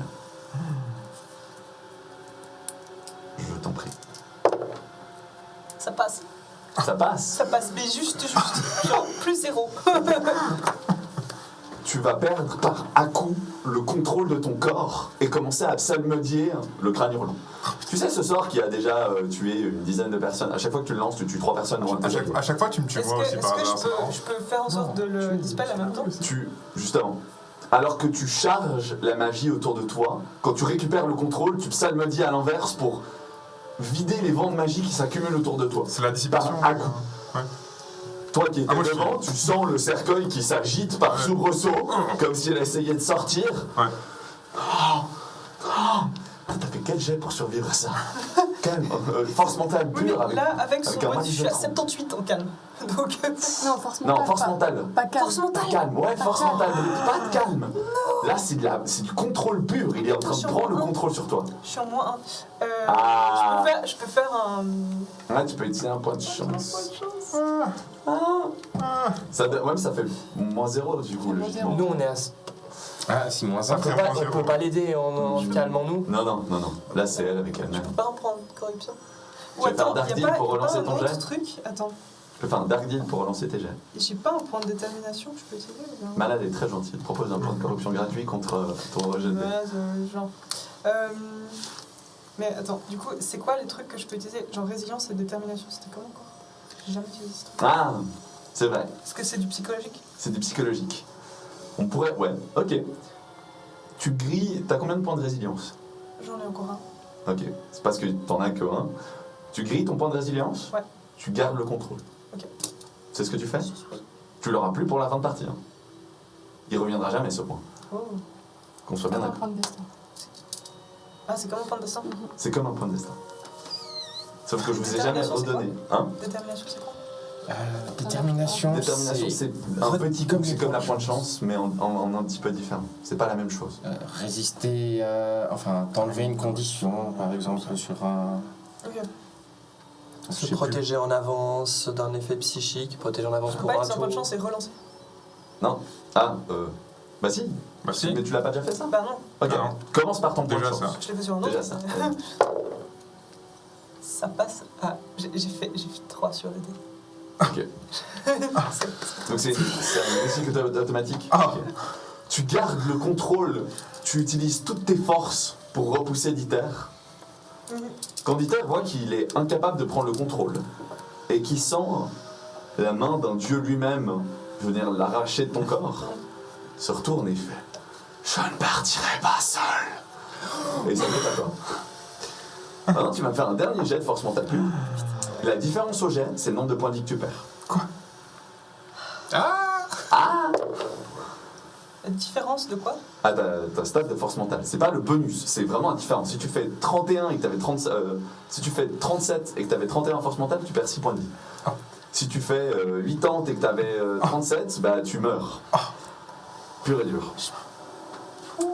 Je t'en prie. Ça passe. Ça passe. Ça passe, mais juste. Genre, plus 0. Tu vas perdre par à-coup le contrôle de ton corps et commencer à psalmodier le crâne hurlant. Tu sais ce sort qui a déjà tué une dizaine de personnes. À chaque fois que tu le lances, tu tues 3 personnes. À chaque fois, tu me tues Est-ce moi aussi que par hasard. c'est marrant. je peux faire en sorte de le dispel en même temps? Justement. Alors que tu charges la magie autour de toi, quand tu récupères le contrôle, tu psalmodies à l'inverse pour vider les vents de magie qui s'accumulent autour de toi. C'est la dissipation. Par à-coup. Ouais. Toi qui étais moi, je devant, tu sens le cercueil qui s'agite par soubresaut, comme si elle essayait de sortir. Ouais. T'as fait quel jet pour survivre à ça? Calme, force mentale Oui, mais pure. là, avec son un bonus, je suis à indice de 78 en calme. Donc, Non, force mentale. Non, force pas- mentale. Pas calme. force mentale. Calme, ouais, Pas force calme. mentale, mais pas de calme. Là, c'est du contrôle pur. Il est en train de Attention, prendre le hein. contrôle sur toi. je suis en moins 1. Ah. Je peux faire un. Là, tu peux utiliser un point de chance. Ça, ouais, mais ça fait moins 0 du coup, Moins logiquement. Nous, on est à. Ah, si moins Ça On un. peut fait pas, moins on zéro. peut pas l'aider en se calmant nous. Non. Là, c'est elle avec elle-même. Je peux pas en prendre corruption. Tu veux faire un dark y a deal pas, pour y a relancer pas ton un autre jet truc. Attends, Je peux faire un dark deal pour relancer tes jets. j'ai pas un point de détermination que je peux utiliser ou bien Malade est très gentil. Il te propose un point de corruption gratuit contre ton rejet de dés. Ouais, genre. Mais attends, du coup, c'est quoi les trucs que je peux utiliser? Genre résilience et détermination, c'était comment encore? J'ai jamais utilisé ce truc. Ah, c'est vrai. Est-ce que c'est du psychologique? C'est du psychologique. On pourrait. Ouais, ok. Tu grilles. T'as combien de points de résilience? J'en ai encore un. Ok. C'est parce que t'en as que un. Tu grilles ton point de résilience. Ouais. Tu gardes le contrôle. Ok. C'est ce que tu fais? Oui. Tu l'auras plus pour la fin de partie. Hein. Il reviendra jamais ce point. Oh. Qu'on soit bien On va d'accord. prendre destin. Ah, c'est comme un point de destin? C'est comme un point de destin. Sauf que je vous ai jamais Détermination, c'est redonné. Hein? Détermination, c'est quoi? Détermination, Détermination, c'est un petit comme c'est comme la point de chance, mais en un petit peu différent. C'est pas la même chose. résister, enfin, t'enlever une condition, par exemple, sur un. Ok. Je Se sais plus. protéger en avance d'un effet psychique, protéger en avance Je peux pour pas un être sans tour. point de chance et relancer. Non. Ah, bah si. Bah si. Mais tu l'as pas déjà fait ça? Bah non, Ok. Non. Commence par ton point de Déjà chance. ça. je l'ai fait sur un autre. Déjà ça. Ça passe à. J'ai fait 3 sur les dés. Ok. C'est- Donc c'est un récit automatique. Ah. Ok. Tu gardes le contrôle. Tu utilises toutes tes forces pour repousser Dieter. Mhm. Quand Dieter voit qu'il est incapable de prendre le contrôle et qu'il sent la main d'un dieu lui-même venir l'arracher de ton corps, se retourne et fait « Je ne partirai pas seul !» Et ça fait pas toi. Maintenant, tu vas me faire un dernier jet de force mentale pure. La différence au jet, c'est le nombre de points de vie que tu perds. La différence de quoi? Ah, ta stat de force mentale. C'est pas le bonus, c'est vraiment la différence. Si tu fais 31 et que t'avais 30, si tu fais 37 et que t'avais 31 en force mentale, tu perds 6 points de vie. Si tu fais 80 et que t'avais 37, bah tu meurs. Pur et dur. Tu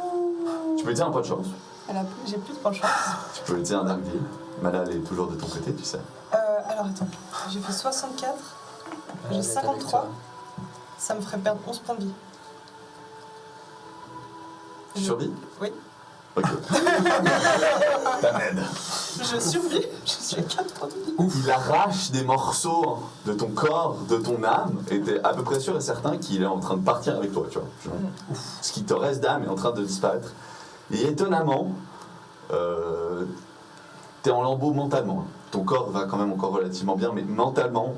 peux utiliser un point de chance. Elle a plus. J'ai plus de points de chance. Tu peux utiliser un dark deal. Malal est toujours de ton côté, tu sais. Alors attends, j'ai fait 64, Elle j'ai est avec 53, toi. ça me ferait perdre 11 points de vie. Tu survis? Oui. Ok. Ta m'aide. Je survis, je suis à 4 points de vie. Il arrache des morceaux de ton corps, de ton âme, et t'es à peu près sûr et certain qu'il est en train de partir avec toi, tu vois. Genre, ce qui te reste d'âme est en train de disparaître. Et étonnamment, t'es en lambeaux mentalement. Ton corps va quand même encore relativement bien, mais mentalement,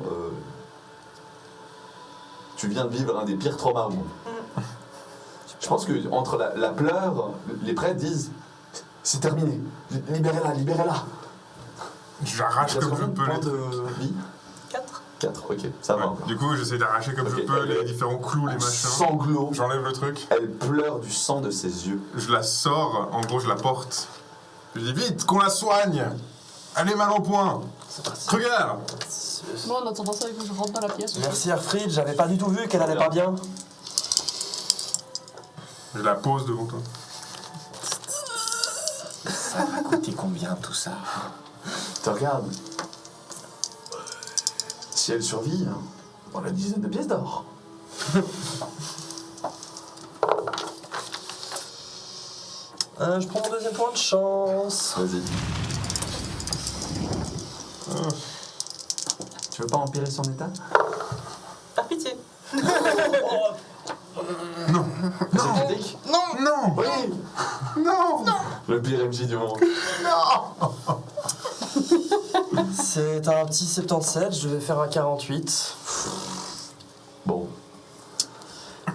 tu viens de vivre un des pires traumas au monde. Je pense que entre la pleure, les prêtres disent c'est terminé, libérez-la, libérez-la. J'arrache Il reste comme je combien de peux points les trucs. de vie 4. 4, ok, ça va Ouais. encore. Du coup, j'essaie d'arracher comme Ok, je peux les elle- différents clous, les machins. Sanglot, J'enlève le truc, elle pleure du sang de ses yeux. je la sors, en gros, je la porte. Je dis vite, qu'on la soigne. Elle est mal en point. C'est parti. Regarde. Moi, en entendant ça, il faut que je rentre dans la pièce. Merci Arfrid, j'avais pas du tout vu qu'elle allait pas bien. Je la pose devant toi. Ça va coûter combien tout ça? Tu regardes. Si elle survit, on a une dizaine de pièces d'or. Je prends mon deuxième point de chance. Vas-y. Tu veux pas empirer son état? Par pitié. C'est critique? Non. Oui. Non. Le pire MJ du monde. C'est un petit 77, je vais faire un 48. Bon.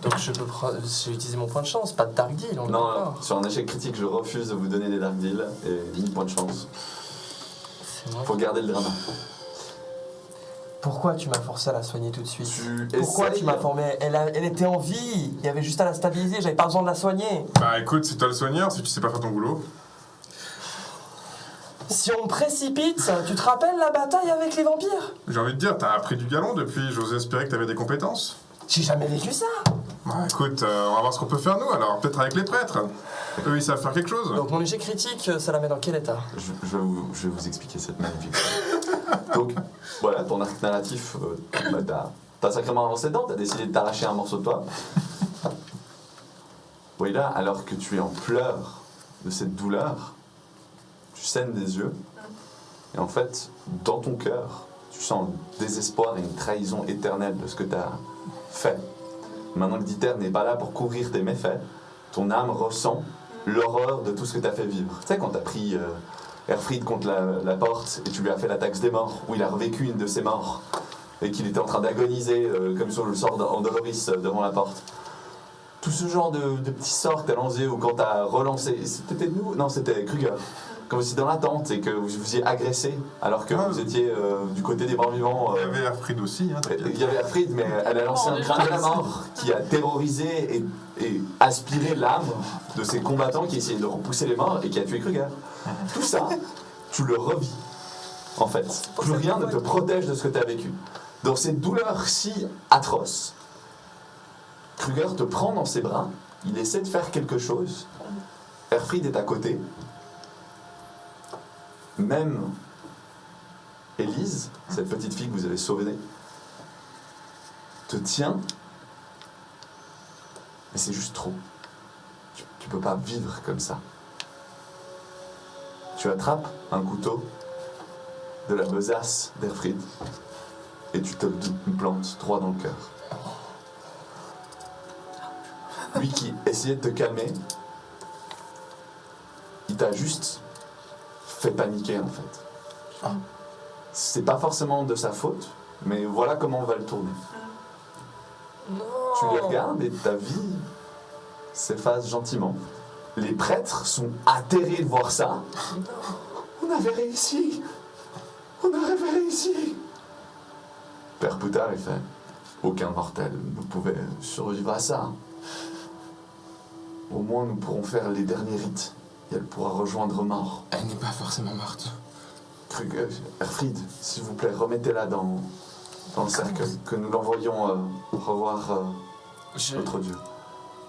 Donc je peux j'ai utilisé mon point de chance, pas de Dark Deal, on est Non, d'accord. sur un échec critique, je refuse de vous donner des dark deals et 10 points de chance. C'est moi. Faut garder le drama. Pourquoi tu m'as forcé à la soigner tout de suite? Pourquoi essayes. tu m'as formé? Elle était en vie, il y avait juste à la stabiliser, j'avais pas besoin de la soigner. Bah écoute, c'est toi le soigneur si tu sais pas faire ton boulot. Si on me précipite, tu te rappelles la bataille avec les vampires? J'ai envie de dire, t'as appris du galon depuis, j'ose espérer que t'avais des compétences. J'ai jamais vécu ça. Bah écoute, on va voir ce qu'on peut faire nous alors, peut-être avec les prêtres. Eux ils savent faire quelque chose. Donc mon échec critique, ça la met dans quel état? Je vais vous expliquer cette magnifique chose. Donc, voilà, ton arc narratif, t'as sacrément avancé dedans, t'as décidé de t'arracher un morceau de toi. Oui, là, alors que tu es en pleurs de cette douleur, tu saignes des yeux, et en fait, dans ton cœur, tu sens le désespoir et une trahison éternelle de ce que t'as fait. Maintenant que Dieter n'est pas là pour courir tes méfaits, ton âme ressent l'horreur de tout ce que t'as fait vivre. Tu sais, quand t'as pris Erfried contre la porte et tu lui as fait la taxe des morts, où il a revécu une de ses morts et qu'il était en train d'agoniser comme sur le sort d'Andoloris devant la porte. Tout ce genre de petits sorts que t'as lancés ou quand t'as relancé. C'était nous? Non, c'était Kruger. Quand vous étiez dans la tente et que vous vous étiez agressé alors que vous étiez du côté des morts vivants. Il y avait Erfried aussi, hein, t'inquiète. Il y avait Erfried, mais elle a lancé un crâne de la mort qui a terrorisé et aspiré l'âme de ces combattants qui essayaient de repousser les morts et qui a tué Kruger. Tout ça, tu le revis, en fait. Plus rien ne te protège de ce que tu as vécu. Dans ces douleurs si atroces, Kruger te prend dans ses bras, il essaie de faire quelque chose. Erfried est à côté. Même Élise, cette petite fille que vous avez sauvée, te tient. Mais c'est juste trop. Tu peux pas vivre comme ça. Tu attrapes un couteau de la besace d'Erfried et tu te le plantes droit dans le cœur. Lui qui essayait de te calmer, il t'a juste fait paniquer en fait. C'est pas forcément de sa faute, mais voilà comment on va le tourner. Non. Tu les regardes et ta vie s'efface gentiment. Les prêtres sont atterrés de voir ça. On avait réussi. On avait réussi. Père Poutard, il fait aucun mortel ne pouvait survivre à ça. Au moins, nous pourrons faire les derniers rites. Et elle pourra rejoindre mort. Elle n'est pas forcément morte. Kruger, Erfried, s'il vous plaît, remettez-la dans le cercle, que nous l'envoyions revoir notre dieu.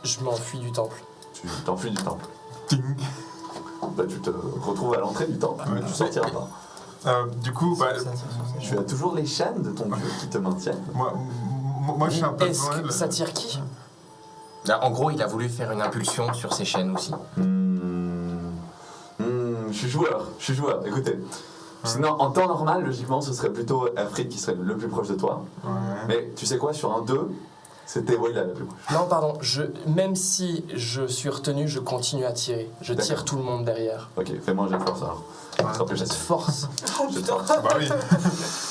Je m'enfuis du temple. Tu t'enfuis du temple. Ting. Bah, tu te retrouves à l'entrée du temple, mais tu sortiras pas. Du coup, bah, Tu as toujours les chaînes de ton dieu qui te maintiennent. moi je suis un peu Est-ce devant que elle. ça tire qui? Là, en gros, il a voulu faire une impulsion sur ses chaînes aussi. Je suis joueur, écoutez. Sinon, en temps normal, logiquement, ce serait plutôt Erfried qui serait le plus proche de toi. Ouais. Mais tu sais quoi, sur un 2, c'était Wayla la plus proche. Non, pardon, même si je suis retenu, je continue à tirer. Je tire D'accord. tout le monde derrière. Ok, fais-moi un jet de force alors. Ce sera plus Cette facile. force. Jet de force. Bah oui,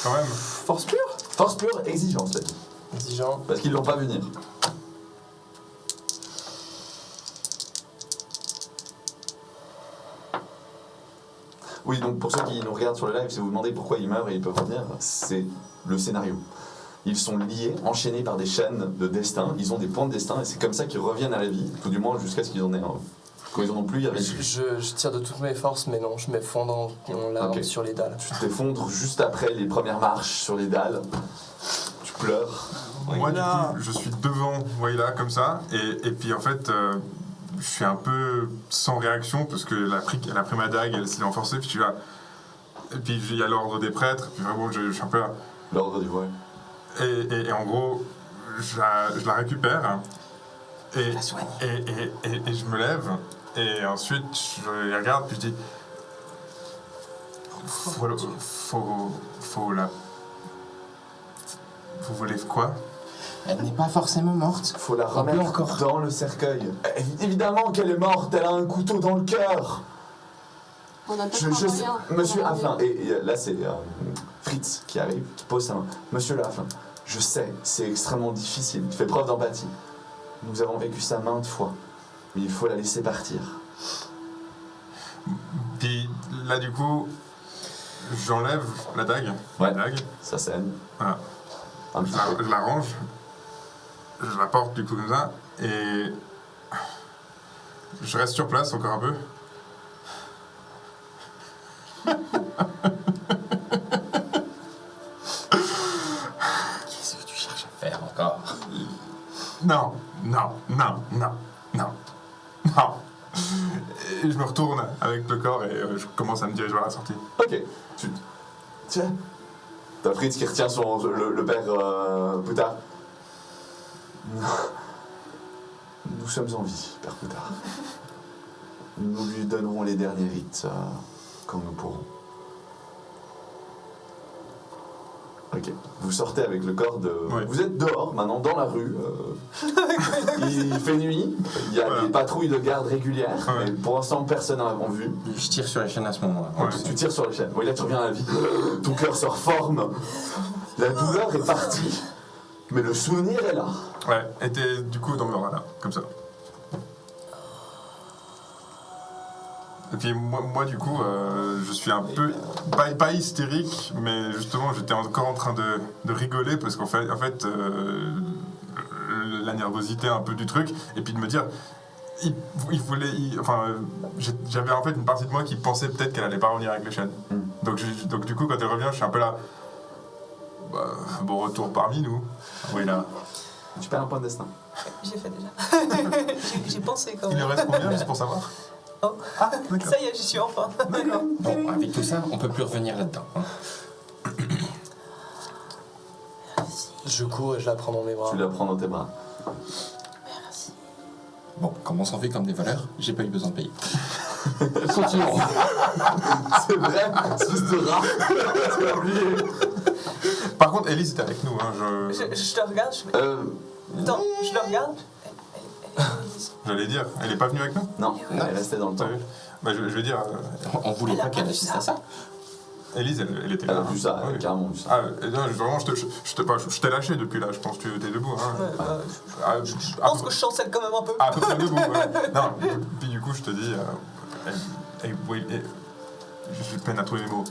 quand même. Force pure? Force pure, exigence, là. Exigeant. Parce qu'ils l'ont pas vu venir. Oui, donc pour ceux qui nous regardent sur le live, si vous vous demandez pourquoi ils meurent et ils peuvent revenir, c'est le scénario. Ils sont liés, enchaînés par des chaînes de destin, ils ont des points de destin et c'est comme ça qu'ils reviennent à la vie, tout du moins jusqu'à ce qu'ils en aient un. Quand ils en ont plus, ils reviennent. Je tire de toutes mes forces, mais non, je m'effondre en larmes Ok. sur les dalles. Tu t'effondres juste après les premières marches sur les dalles, tu pleures. Moi, du coup, je suis devant Wayla comme ça, et puis en fait, je suis un peu sans réaction parce qu'elle a pris ma dague, elle s'est enforcée, puis je suis là. Et puis il y a l'ordre des prêtres, puis vraiment, je suis un peu là. L'ordre du voile. Et en gros, je la récupère, et je me lève, Et ensuite, je les regarde, puis je dis... Faut la... Vous voulez quoi? Elle n'est pas forcément morte. Faut la On peut remettre encore. dans le cercueil. Évidemment qu'elle est morte, elle a un couteau dans le cœur. On a Je peut-être un sais, moyen. Monsieur Voilà. Afflin, et là c'est Fritz qui arrive, qui pose sa main. Monsieur le Afflin, je sais, c'est extrêmement difficile, tu fais preuve d'empathie. Nous avons vécu ça maintes fois, mais il faut la laisser partir. Puis là, du coup, j'enlève la dague. Ouais. La dague. Ça saigne. Voilà. Un petit peu. Je la range. Je la porte, du coup, comme ça. Et... Je reste sur place encore un peu. Qu'est-ce que tu cherches à faire encore? Non, non, non, non, non, non. Et je me retourne avec le corps et je commence à me diriger vers la sortie. Ok, tiens. T'as Fritz qui retient le père Poutard. Nous sommes en vie, père Poutard. Nous lui donnerons les derniers rites quand nous pourrons. Ok, vous sortez avec le corps de... Ouais. Vous êtes dehors, maintenant, dans la rue. Il fait nuit, il y a Voilà. des patrouilles de garde régulières, Ouais. mais pour l'instant, personne n'a en vue. Je tire sur les chaînes à ce moment-là. Ouais. Tu tires sur les chaînes. Oui, là, tu reviens à la vie. Ton cœur se reforme. La douleur est partie, mais le souvenir est là. Ouais, et t'es du coup dans le là, comme ça. Et puis moi du coup, je suis un peu, pas hystérique, mais justement j'étais encore en train de rigoler parce qu'en fait, la nervosité un peu du truc, et puis de me dire, j'avais en fait une partie de moi qui pensait peut-être qu'elle allait pas revenir avec les chaînes. Donc du coup quand elle revient, je suis un peu là, bah, bon retour parmi nous. Oui là. Tu perds un point de destin. J'ai fait déjà. J'ai pensé quand Il même. en reste combien juste pour savoir? Oh. Ah d'accord. Ça y est, j'y suis enfin. D'accord. Bon, avec tout ça, on peut plus revenir là-dedans. Hein. Je cours et je la prends dans mes bras. Tu la prends dans tes bras. Bon, comme on s'en fait comme des voleurs, j'ai pas eu besoin de payer. Continuons. C'est vrai, espèce de rat. Tu as oublié. Par contre, Elise était avec nous. Hein, Je te regarde, je fais. Attends, je le regarde. Elle est J'allais dire, elle est pas venue avec nous? Non, elle est restée dans le temps. T'as vu? Bah, je vais dire, On voulait Elle a pas qu'elle pas vu assiste ça. à ça. Elise, elle était Elle là. a vu ça, elle a Ouais. carrément vu ça. Ah, non, vraiment, je t'ai lâché depuis là, je pense que tu étais debout. Hein. Ouais, Ah, je pense que je chancelle quand même un peu. à peu près debout, ouais. Non, puis du coup, je te dis, oui, j'ai peine à trouver les mots.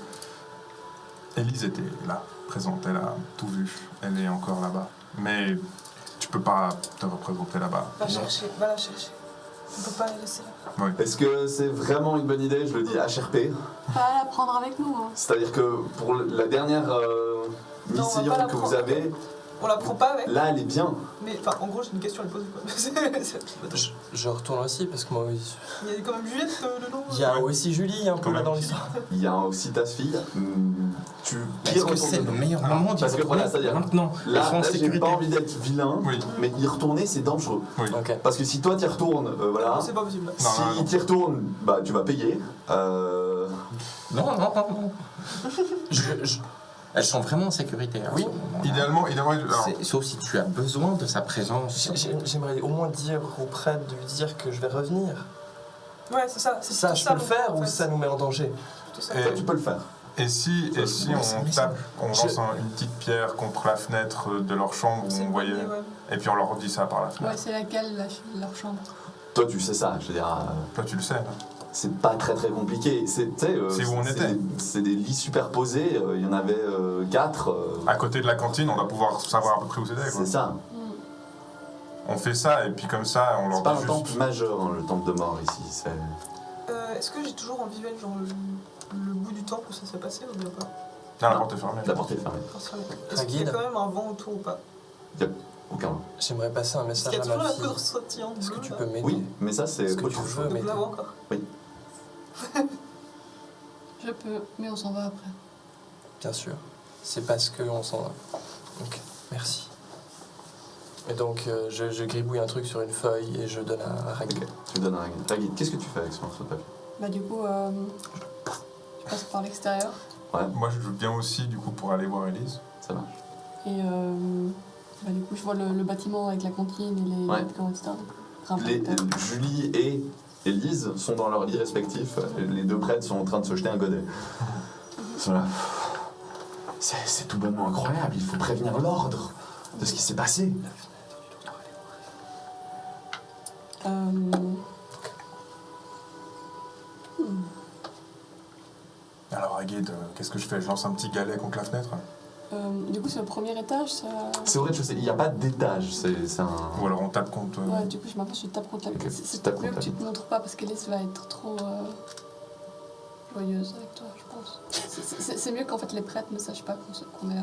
Elise était là, présente, elle a tout vu, elle est encore là-bas. Mais tu peux pas te représenter là-bas. Va la chercher. On peut pas la laisser là. Est-ce que c'est vraiment une bonne idée? Je le dis HRP. Pas la prendre avec nous. Hein. C'est-à-dire que pour la dernière Non, on va mission pas la que vous prendre. avez, On la prend pas avec. là, elle est bien. Mais enfin, en gros, j'ai une question à lui poser. Quoi. Je retourne aussi parce que moi aussi. Il y a quand même Juliette dedans. Il y a aussi Julie un peu Quand là même. dans l'histoire. Il y a aussi ta fille. Tu Est-ce que retournes c'est le dedans. meilleur moment d'y Parce que voilà, retourner c'est-à-dire, maintenant? Elles sont en Là j'ai sécurité. pas envie d'être vilain, Oui. mais y retourner, c'est dangereux. Oui. Ok. Parce que si toi t'y retournes, voilà. C'est pas possible. Non, Si non, non. t'y retournes, bah tu vas payer. Non. Elles sont vraiment en sécurité. Hein, Oui. à ce moment-là. Idéalement, alors, Sauf si tu as besoin de sa présence. J'aimerais au moins dire au prêtre de lui dire que je vais revenir. Ouais, c'est ça. C'est Ça, tout je peux le mon faire plan, en ou fait. ça nous met en danger? Tout ça. Et- Toi tu peux le faire. Et si Ouais, on mais tape, on Je- lance une petite pierre contre la fenêtre de leur chambre où C'est on une voyait, bonne idée, ouais. et puis on leur dit ça par la Ouais, fenêtre. c'est laquelle leur chambre? Toi tu sais ça, je veux dire, Toi, tu le sais. Hein. c'est pas très très compliqué. C'est tu sais, C'est où on était. C'est des lits superposés, il y en avait 4. À côté de la cantine, on va pouvoir savoir à peu près où c'était. quoi. C'est ça. On fait ça, et puis comme ça, on leur C'est pas dit un juste. temple majeur, hein, le temple de mort ici. C'est... Est-ce que j'ai toujours en visuel genre le bout du temple où ça s'est passé ou bien pas? Non, la porte est fermée. La porte est fermée. Est-ce qu'il y a guide. quand même un vent autour ou pas? Aucun. J'aimerais passer un Est-ce qu'il message y a à toujours ma la fille. poudre sautillante Est-ce que bleue, tu là peux m'aider? Oui, mais ça c'est Est-ce que autre tu chose. veux De m'aider? là encore. Je peux, mais on s'en va après. Bien sûr. C'est parce qu'on s'en va. Ok, merci. Et donc je gribouille un truc sur une feuille et je donne à Ragid. Ok, tu le donnes à Ragid. Ragid, qu'est-ce que tu fais avec ce morceau de papier? Bah du coup, je passe par l'extérieur Moi, je viens aussi, du coup, pour aller voir Elise. Ça marche. et bah, du coup je vois le bâtiment avec la cantine et les Ouais. camps, etc. Donc, grimpe à terre. Julie et Élise sont dans leur lit respectif. Les deux prêtres sont en train de se jeter un godet. Ils sont là. C'est tout bonnement incroyable. Il faut prévenir l'ordre de ce qui s'est passé. Alors, Ragid, qu'est-ce que je fais? Je lance un petit galet contre la fenêtre? Du coup, c'est le premier étage, ça... C'est au rez-de-chaussée. Il n'y a pas d'étage. C'est un. Ou alors on tape contre... Ouais, du coup, je m'approche, je tape contre la Ok, vitre. tu C'est tapes peut-être mieux contre que la tu te montres pas parce qu'Elise va être trop joyeuse avec toi, je pense. C'est mieux qu'en fait les prêtres ne sachent pas qu'on est là.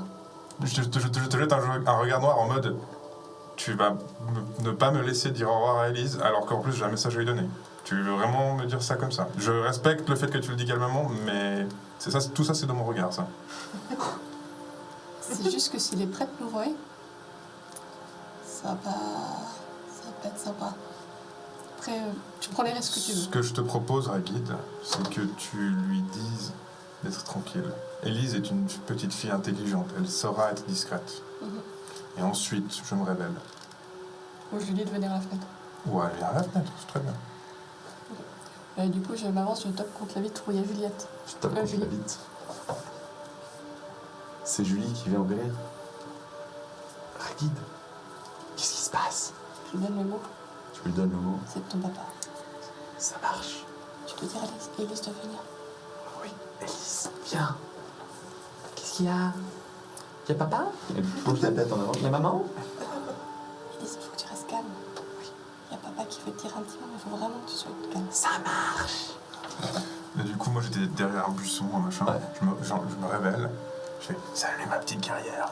Je te jette un regard noir en mode... Tu vas ne pas me laisser dire au revoir à Elise, alors qu'en plus j'ai un message à lui donner. Tu veux vraiment me dire ça comme ça? Je respecte le fait que tu le dis calmement, mais c'est ça, tout ça c'est dans mon regard, ça. C'est juste que si les prêtres nous voient, ça va pas être sympa. Après, tu prends les risques que tu Ce veux. que je te propose, Ragid, c'est que tu lui dises d'être tranquille. Elise est une petite fille intelligente, elle saura être discrète. Et ensuite, je me révèle. Ou je lui dis de venir à la fenêtre. Ou aller à la fenêtre, c'est très bien. Du coup, je m'avance, je tape contre la vitre où il y a Juliette. Je tape contre la Julie. vitre. C'est Julie qui vient ouvrir. Ragid, qu'est-ce qui se passe? Je lui donne le mot, Tu lui donnes le mot. c'est de ton papa. Ça marche. Tu dois dire à Elise de venir. Oui, Élise, viens. Qu'est-ce qu'il y a? Il y a papa? Elle bouge la tête en avant. Il y a maman? Elise, il faut que tu restes calme. Il y a papa qui veut te dire un petit mot, mais il faut vraiment que tu sois calme. Ça marche. Et du coup, moi j'étais derrière un buisson, un machin. Ouais. Je me révèle. Je fais salut ma petite guerrière.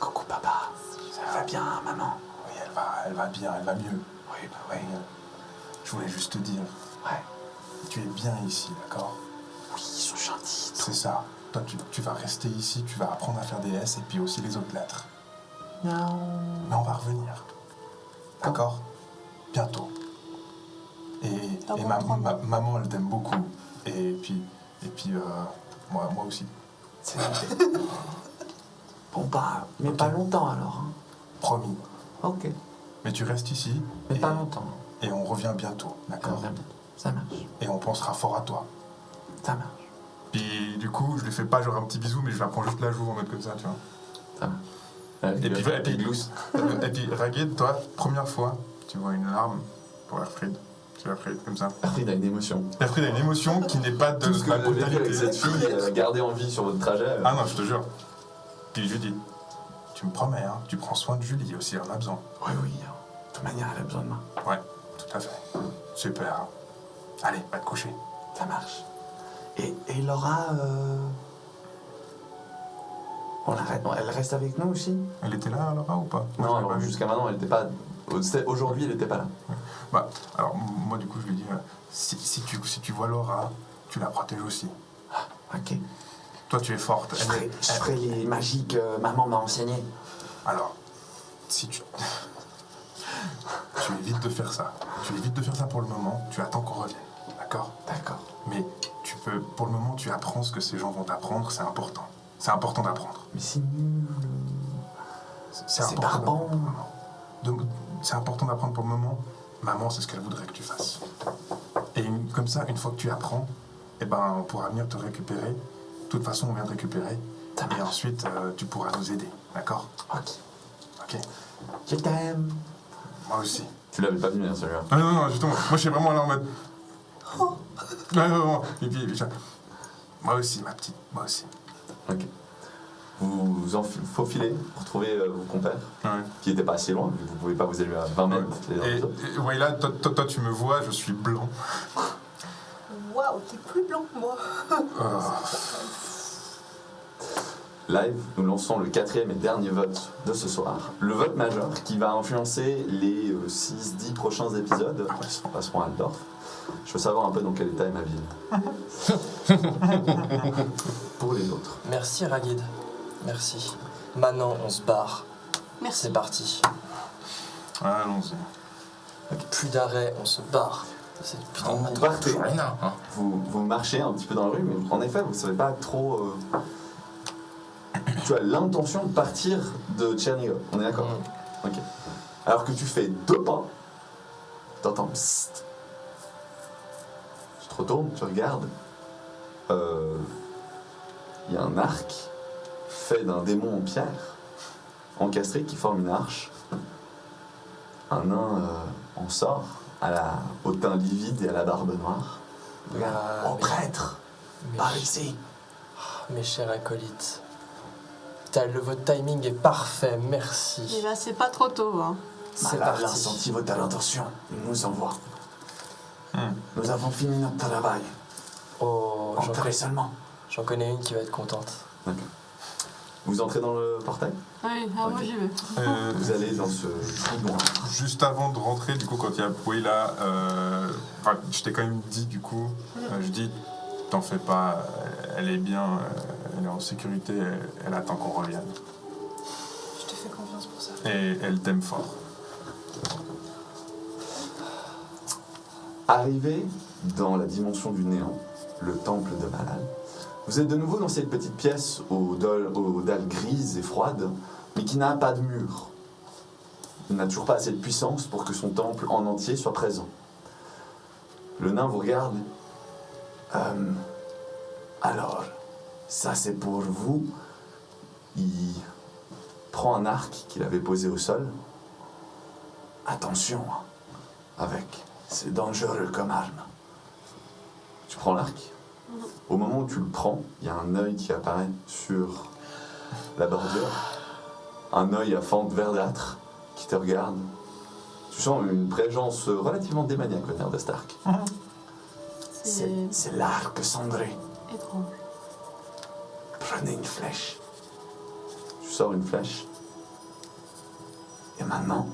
Coucou papa. Ça va bien, maman? Oui, elle va bien, elle va mieux. Oui, bah Oui. Je voulais juste te dire, ouais. tu es bien ici, d'accord? Oui, ils sont gentils. C'est ça. Toi, tu vas rester ici, tu vas apprendre à faire des S et puis aussi les autres lettres. Non. Mais on va revenir. D'accord? Bientôt. Et maman, elle t'aime beaucoup. Et puis moi aussi. C'est noté. Bon, bah, mais pas longtemps alors. Hein. Promis. Ok. Mais tu restes ici. Mais et, pas longtemps. Et on revient bientôt, d'accord? Ça marche. Et on pensera fort à toi. Ça marche. Puis du coup, je lui fais pas genre un petit bisou, mais je lui apprends juste la joue en mode comme ça, tu vois. Ça marche. Et puis, glousse. Et puis Ragid, toi, première fois, tu vois une larme pour Erfried. C'est Erfried, comme ça. Erfried a une émotion. Erfried a une émotion qui n'est pas de Tout ce que la vous avez fait avec cette brutalité. fille, gardée en vie sur votre trajet. Ah non, je te jure. Puis je lui dis, tu me promets, hein, tu prends soin de Julie aussi, elle en a besoin. Oui, oui. De toute manière, elle a besoin de moi. Ouais, tout à fait. Super. Allez, va te coucher. Ça marche. Et Laura, elle reste avec nous aussi? Elle était là, Laura, ou pas? Moi, je Non, l'ai alors pas vue. jusqu'à maintenant, elle n'était pas. Aujourd'hui, elle n'était pas là. Bah, alors, moi, du coup, je lui dis, si tu vois Laura, tu la protèges aussi. Ok. Toi, tu es forte. Je ferai les magies que maman m'a enseignées. Alors, si tu... tu évites de faire ça. Tu évites de faire ça pour le moment. Tu attends qu'on revienne. D'accord? D'accord. Mais tu peux... Pour le moment, tu apprends ce que ces gens vont t'apprendre. C'est important. C'est important d'apprendre. Mais c'est nul. C'est important barbant. d'apprendre. C'est important d'apprendre pour le moment. Maman, c'est ce qu'elle voudrait que tu fasses. Et comme ça, une fois que tu apprends, eh ben, on pourra venir te récupérer. De toute façon, on vient te récupérer. Et ensuite, tu pourras nous aider. D'accord? Ok. Ok. Je t'aime. Moi aussi. Tu l'avais pas vu, bien celui-là. Ah non, justement. Moi, je suis vraiment là en mode... Ouais, vraiment. Et puis, moi aussi, ma petite. Moi aussi. Ok. Vous vous faufilez pour trouver vos compères, Ouais. qui n'étaient pas assez loin, vu que vous ne pouvez pas vous élever à 20 mètres les uns des autres. Et ouais, là, toi, tu me vois, je suis blanc. Waouh, t'es plus blanc que moi. Live, nous lançons le 4e et dernier vote de ce soir. Le vote majeur qui va influencer les 6-10 prochains épisodes qui passeront à Aldorf. Je veux savoir un peu dans quel état est ma ville. Pour les autres. Merci Ragid. Merci. Maintenant, on se barre. Merci. C'est parti. Allons-y. Plus d'arrêt, on se barre de cette putain de Vous bateau. partez, Rien, hein. vous marchez un petit peu dans la rue, mais en effet, vous ne savez pas trop... Tu as l'intention de partir de Tchernigov, on est d'accord? Ok. Alors que tu fais 2 pas, t'entends psst. Tu te retournes, tu regardes. Il y a un arc fait d'un démon en pierre, encastré, qui forme une arche. Un nain en sort, au teint livide et à la barbe noire. Regarde. Ah, Oh prêtre, par ici. Mes chers acolytes, votre timing est parfait, merci. Et là, c'est pas trop tôt. Hein. C'est Malal a parti. senti votre intention. Il nous envoie. Nous avons fini notre travail. Oh, Entrez seulement. j'en connais une qui va être contente. D'accord. Vous entrez dans le portail. Oui, moi Ok. j'y vais. Vous allez dans ce trou noir. Juste avant de rentrer, du coup, quand il y a bruit là, je t'ai quand même dit, du coup, je dis, t'en fais pas, elle est bien, elle est en sécurité, elle attend qu'on revienne. Je te fais confiance pour ça. Et elle t'aime fort. Arrivé dans la dimension du néant, le temple de Malal, vous êtes de nouveau dans cette petite pièce aux dalles grises et froides, mais qui n'a pas de mur. Il n'a toujours pas assez de puissance pour que son temple en entier soit présent. Le nain vous regarde. Alors, ça c'est pour vous. Il prend un arc qu'il avait posé au sol. Attention, Avec. c'est dangereux comme arme. Tu prends l'arc. Au moment où tu le prends, il y a un œil qui apparaît sur la bordure. Un œil à fente verdâtre qui te regarde. Tu sens une présence relativement démaniaque au nerf de Stark. C'est C'est l'arc cendré. étrange. Prenez une flèche. Tu sors une flèche. Et maintenant,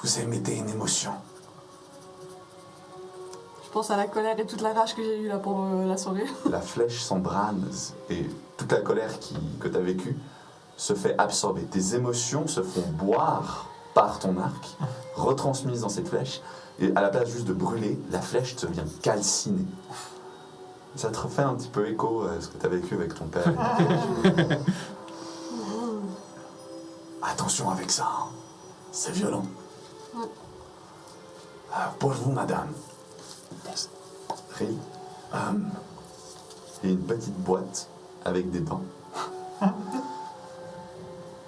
vous émettez une émotion. Je pense à la colère et toute la rage que j'ai eue là pendant la soirée. La flèche s'embrane et toute la colère que tu as vécue se fait absorber. Tes émotions se font boire par ton arc, retransmises dans cette flèche. Et à la place juste de brûler, la flèche devient calcinée. Ça te refait un petit peu écho à ce que tu as vécu avec ton père. Attention avec ça. Hein. C'est violent. Pour vous, madame. Ray, il y a une petite boîte avec des dents.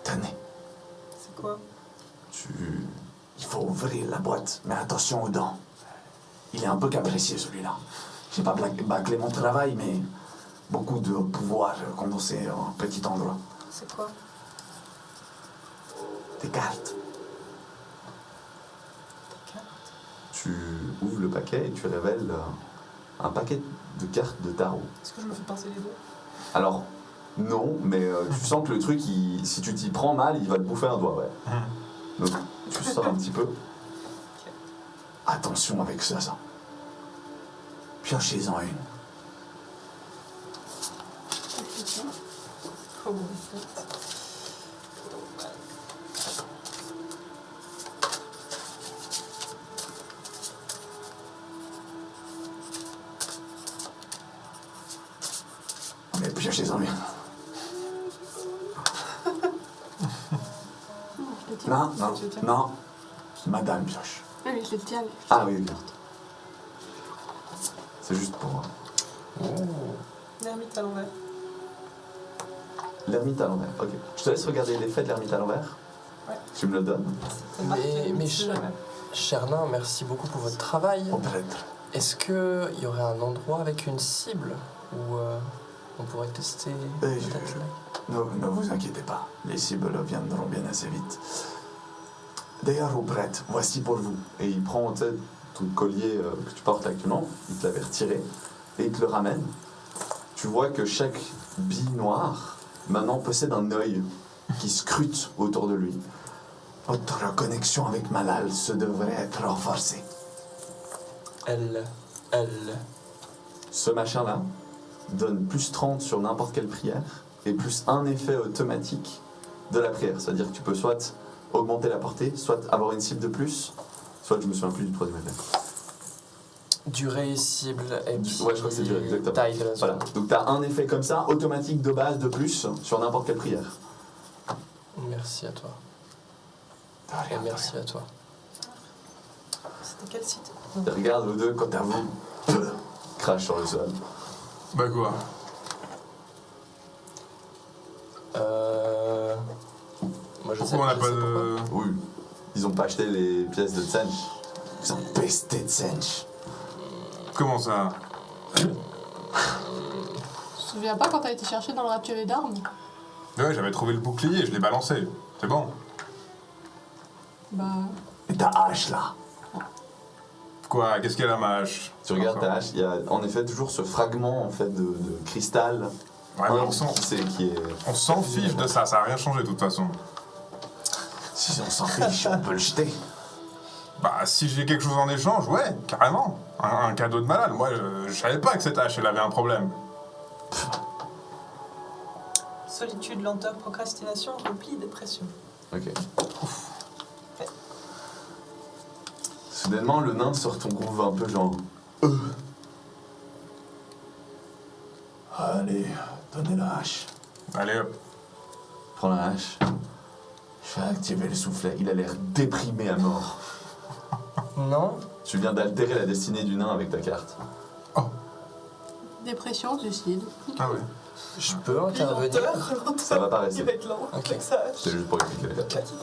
Tenez. C'est quoi? Il faut ouvrir la boîte, mais attention aux dents. Il est un peu capricieux celui-là. J'ai pas bâclé mon travail, mais beaucoup de pouvoir condensé en un petit endroit. C'est quoi? Des cartes. Tu ouvres le paquet et tu révèles un paquet de cartes de tarot. Est-ce que je me fais pincer les doigts? Alors, non, mais tu sens que le truc, si tu t'y prends mal, il va te bouffer un doigt, ouais. Donc, tu sors un petit peu. Attention avec ça. Piochez-en une. Oh, Mais piochez-en une. Non, non, Tu le tiens? non. Madame pioche. Oui, mais je les tiens. Ah oui, ok. C'est juste pour l'ermite à l'envers. l'ermite à l'envers. Ok. Je te laisse regarder l'effet de l'ermite à l'envers. Ouais. Tu me le donnes. Ça marque l'ermite Mais sur la map. cher nain, merci beaucoup pour votre travail. Au prêtre. Est-ce qu'il y aurait un endroit avec une cible où on pourrait tester peut-être là? Ne vous inquiétez pas. Les cibles viendront bien assez vite. D'ailleurs, au prêtre, voici pour vous. Et il prend tu sais, ton collier que tu portes actuellement, il te l'avait retiré, et il te le ramène. Tu vois que chaque bille noire, maintenant, possède un œil qui scrute autour de lui. Votre connexion avec Malal se devrait être renforcée. Elle. Ce machin-là donne plus 30 sur n'importe quelle prière, et plus un effet automatique de la prière. C'est-à-dire que tu peux soit augmenter la portée, soit avoir une cible de plus, soit je me souviens plus du troisième effet. Durée, cible et puis Ouais, je crois que c'est durée, exactement. taille de la zone. Voilà, donc tu as un effet comme ça, automatique de base de plus, sur n'importe quelle prière. Merci à toi. De Et rien. merci à toi. C'était quel site Et regarde aux deux, quand à vous, crache sur le sol. Bah quoi? Moi je sais, Pourquoi on n'a je pas sais pourquoi. de... Oui, ils ont pas acheté les pièces de Tsench. Ils ont pesté de Sench. Comment ça? Tu te souviens pas quand t'as été chercher dans le ratuelier d'armes? Ouais, j'avais trouvé le bouclier, je l'ai balancé. C'est bon. Bah, Et ta hache là. Quoi? Qu'est-ce qu'elle a ma hache? Tu regardes ta hache, il y a en effet toujours ce fragment en fait de cristal. Ouais, mais On on s'en fiche de ça, ça a rien changé de toute façon. Si on s'en fiche, on peut le jeter. Bah, si j'ai quelque chose en échange, ouais, carrément. Un cadeau de malade. Moi, je savais pas que cette hache, elle avait un problème. Solitude, lenteur, procrastination, repli, dépression. Ok. Soudainement, le nain sort ton groove un peu genre. Allez, donnez la hache. Allez hop. Prends la hache. Je vais activer le soufflet. Il a l'air déprimé à mort. Non, Tu viens d'altérer la destinée du nain avec ta carte. dépression, suicide. Ah ouais. je peux intervenir. Lenteur, Ça va pas rester. Il va être lent. Ok. Avec ça. C'est juste pour expliquer la carte.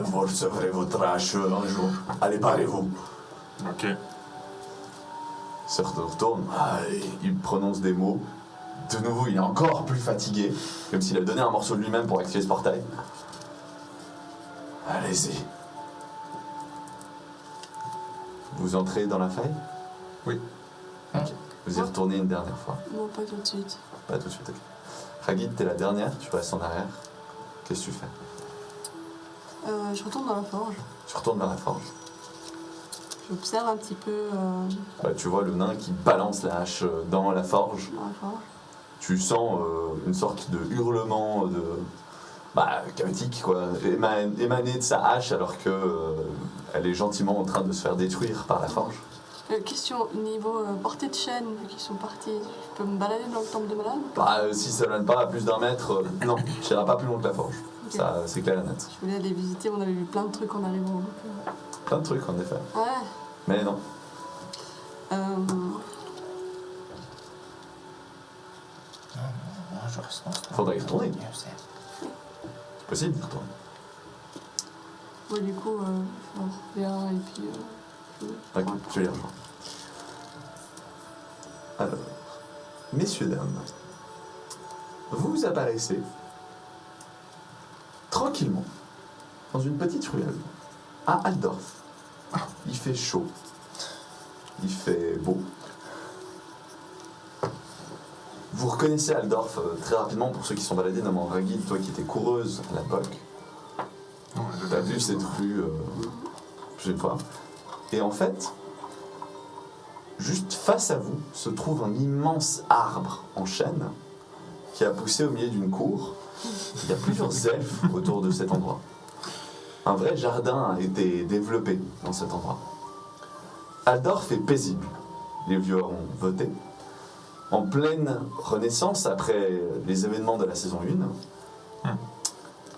Vous recevrez votre hache un jour. Allez, parlez-vous. Ok. Se retourne. Allez. Il prononce des mots. De nouveau, il est encore plus fatigué. Comme s'il avait donné un morceau de lui-même pour activer ce portail. Allez-y. Vous entrez dans la faille. Oui. Ok. Vous y retournez une dernière fois. Non, pas tout de suite. Pas tout de suite, ok. Ragid, t'es la dernière, tu restes en arrière. Qu'est-ce que tu fais? Je retourne dans la forge. Tu retournes dans la forge. J'observe un petit peu Tu vois le nain qui balance la hache dans la forge. dans la forge. Tu sens une sorte de hurlement chaotique quoi, émaner de sa hache alors que elle est gentiment en train de se faire détruire par la forge. Question, niveau portée de chaîne, vu qu'ils sont partis, je peux me balader dans le temple de malade? Si ça ne pas à plus d'un mètre, non, tu n'iras pas plus loin que la forge. Ok. Ça, c'est clair et net. Je voulais aller visiter, on avait vu plein de trucs en arrivant. Donc, Plein de trucs en effet. ouais. Mais non. Je ressens. Faudrait y retourner. C'est possible d'y retourner. Ouais, du coup, on revient et puis. Ok, je vais les rejoindre. Alors, messieurs, dames, vous apparaissez tranquillement dans une petite ruelle à Altdorf. Il fait chaud, il fait beau. Vous reconnaissez Altdorf très rapidement pour ceux qui sont baladés, notamment Ragid, toi qui étais coureuse à l'époque. T'as vu cette rue plusieurs fois. Et en fait, juste face à vous se trouve un immense arbre en chêne qui a poussé au milieu d'une cour. Il y a plusieurs elfes autour de cet endroit. Un vrai jardin a été développé dans cet endroit. Altdorf est paisible. Les vieux ont voté. En pleine renaissance après les événements de la saison 1,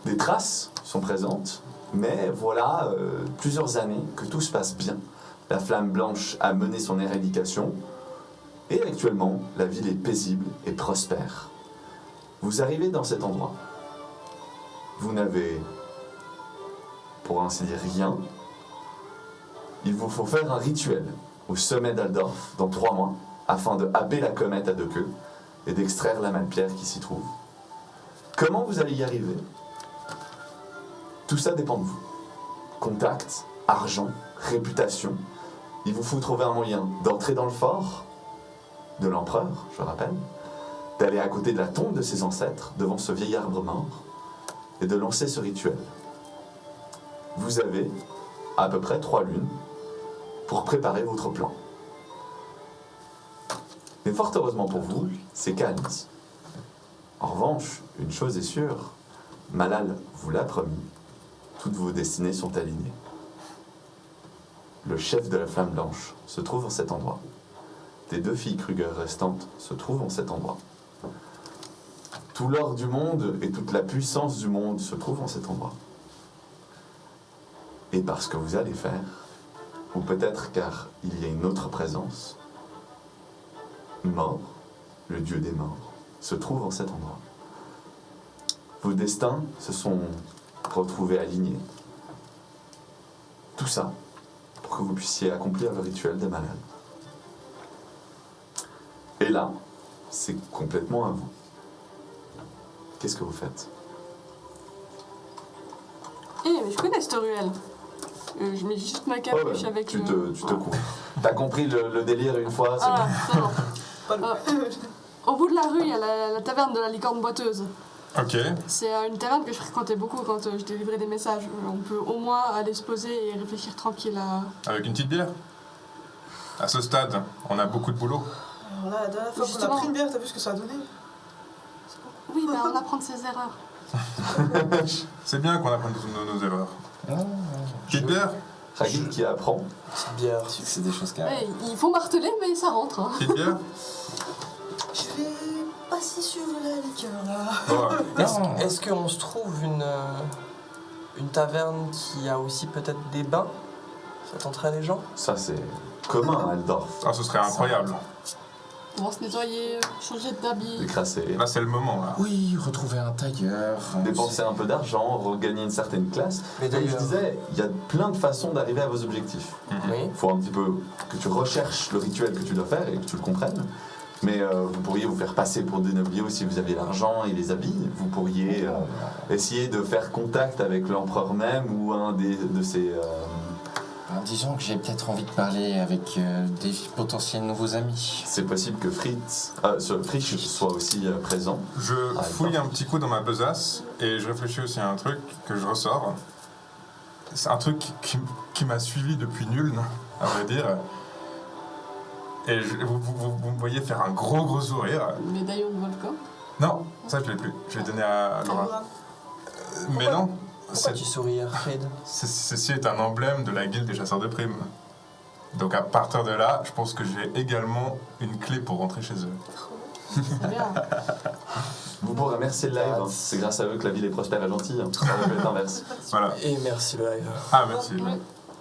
des traces sont présentes, mais voilà plusieurs années que tout se passe bien. La flamme blanche a mené son éradication et actuellement la ville est paisible et prospère. Vous arrivez dans cet endroit. Vous n'avez, pour ainsi dire, rien. Il vous faut faire un rituel au sommet d'Aldorf dans 3 mois afin de happer la comète à 2 queues et d'extraire la malpierre qui s'y trouve. Comment vous allez y arriver? Tout ça dépend de vous. Contact, argent, réputation. Il vous faut trouver un moyen d'entrer dans le fort de l'empereur, je rappelle, d'aller à côté de la tombe de ses ancêtres, devant ce vieil arbre mort, et de lancer ce rituel. Vous avez à peu près 3 lunes pour préparer votre plan. Mais fort heureusement pour vous, c'est calme ici. En revanche, une chose est sûre, Malal vous l'a promis, toutes vos destinées sont alignées. Le chef de la Flamme Blanche se trouve en cet endroit. Tes 2 filles Kruger restantes se trouvent en cet endroit. Tout l'or du monde et toute la puissance du monde se trouvent en cet endroit. Et parce que vous allez faire, ou peut-être car il y a une autre présence, Mort, le dieu des morts, se trouve en cet endroit. Vos destins se sont retrouvés alignés. Tout ça pour que vous puissiez accomplir le rituel des malades. Et là, c'est complètement à vous. Qu'est-ce que vous faites? Mais je connais cette ruelle. Je mets juste ma capuche avec tu te cours. T'as compris le délire une fois, c'est Ah, c'est bon. Pas le- Au bout de la rue, il y a la taverne de la licorne boiteuse. Ok. C'est une taverne que je fréquentais beaucoup quand je délivrais des messages. On peut au moins aller se poser et réfléchir tranquille à... Avec une petite bière. À ce stade, on a beaucoup de boulot. Alors là, la dernière fois qu'on a Justement. pris une bière, t'as vu ce que ça a donné? Oui, mais on apprend de ses erreurs. C'est bien qu'on apprenne de nos erreurs. Petite bière. Ragil qui apprend. Petite bière. C'est des choses qui arrivent. Ouais, il faut marteler, mais ça rentre. Hein. Petite bière. Je vais passer sur la liqueur là. Oh. Est-ce qu'on se trouve une taverne qui a aussi peut-être des bains? Ça tenterait les gens? Ça, c'est commun à Aldorf. Ah, ce serait incroyable. Pour se nettoyer, changer d'habit. Décrasser, Là, c'est le moment, là. Oui, retrouver un tailleur. dépenser un peu d'argent, regagner une certaine classe. Mais Comme je d'ailleurs, disais, il y a plein de façons d'arriver à vos objectifs. oui. Il faut un petit peu que tu recherches le rituel que tu dois faire et que tu le comprennes. Mais vous pourriez vous faire passer pour des nobliaux si vous avez l'argent et les habits. Vous pourriez essayer de faire contact avec l'empereur même ou un de ses... Disons que j'ai peut-être envie de parler avec des potentiels nouveaux amis. C'est possible que Fritz soit aussi présent. Je fouille un petit coup dans ma besace et je réfléchis aussi à un truc que je ressors. C'est un truc qui m'a suivi depuis nul, à vrai dire. Et vous me voyez faire un gros sourire. Médaillon de volcan. Non, ça je l'ai plus. Je l'ai donné à Laura. Mais non, Pourquoi tu souris, Arfred? ceci est un emblème de la guilde des chasseurs de primes. Donc à partir de là, je pense que j'ai également une clé pour rentrer chez eux. C'est bien. Vous pourrez remercier le live. Hein. C'est grâce à eux que la ville est prospère et gentille. Hein. Ça aurait pu être inverse. Voilà. Et merci le live. Ah, merci.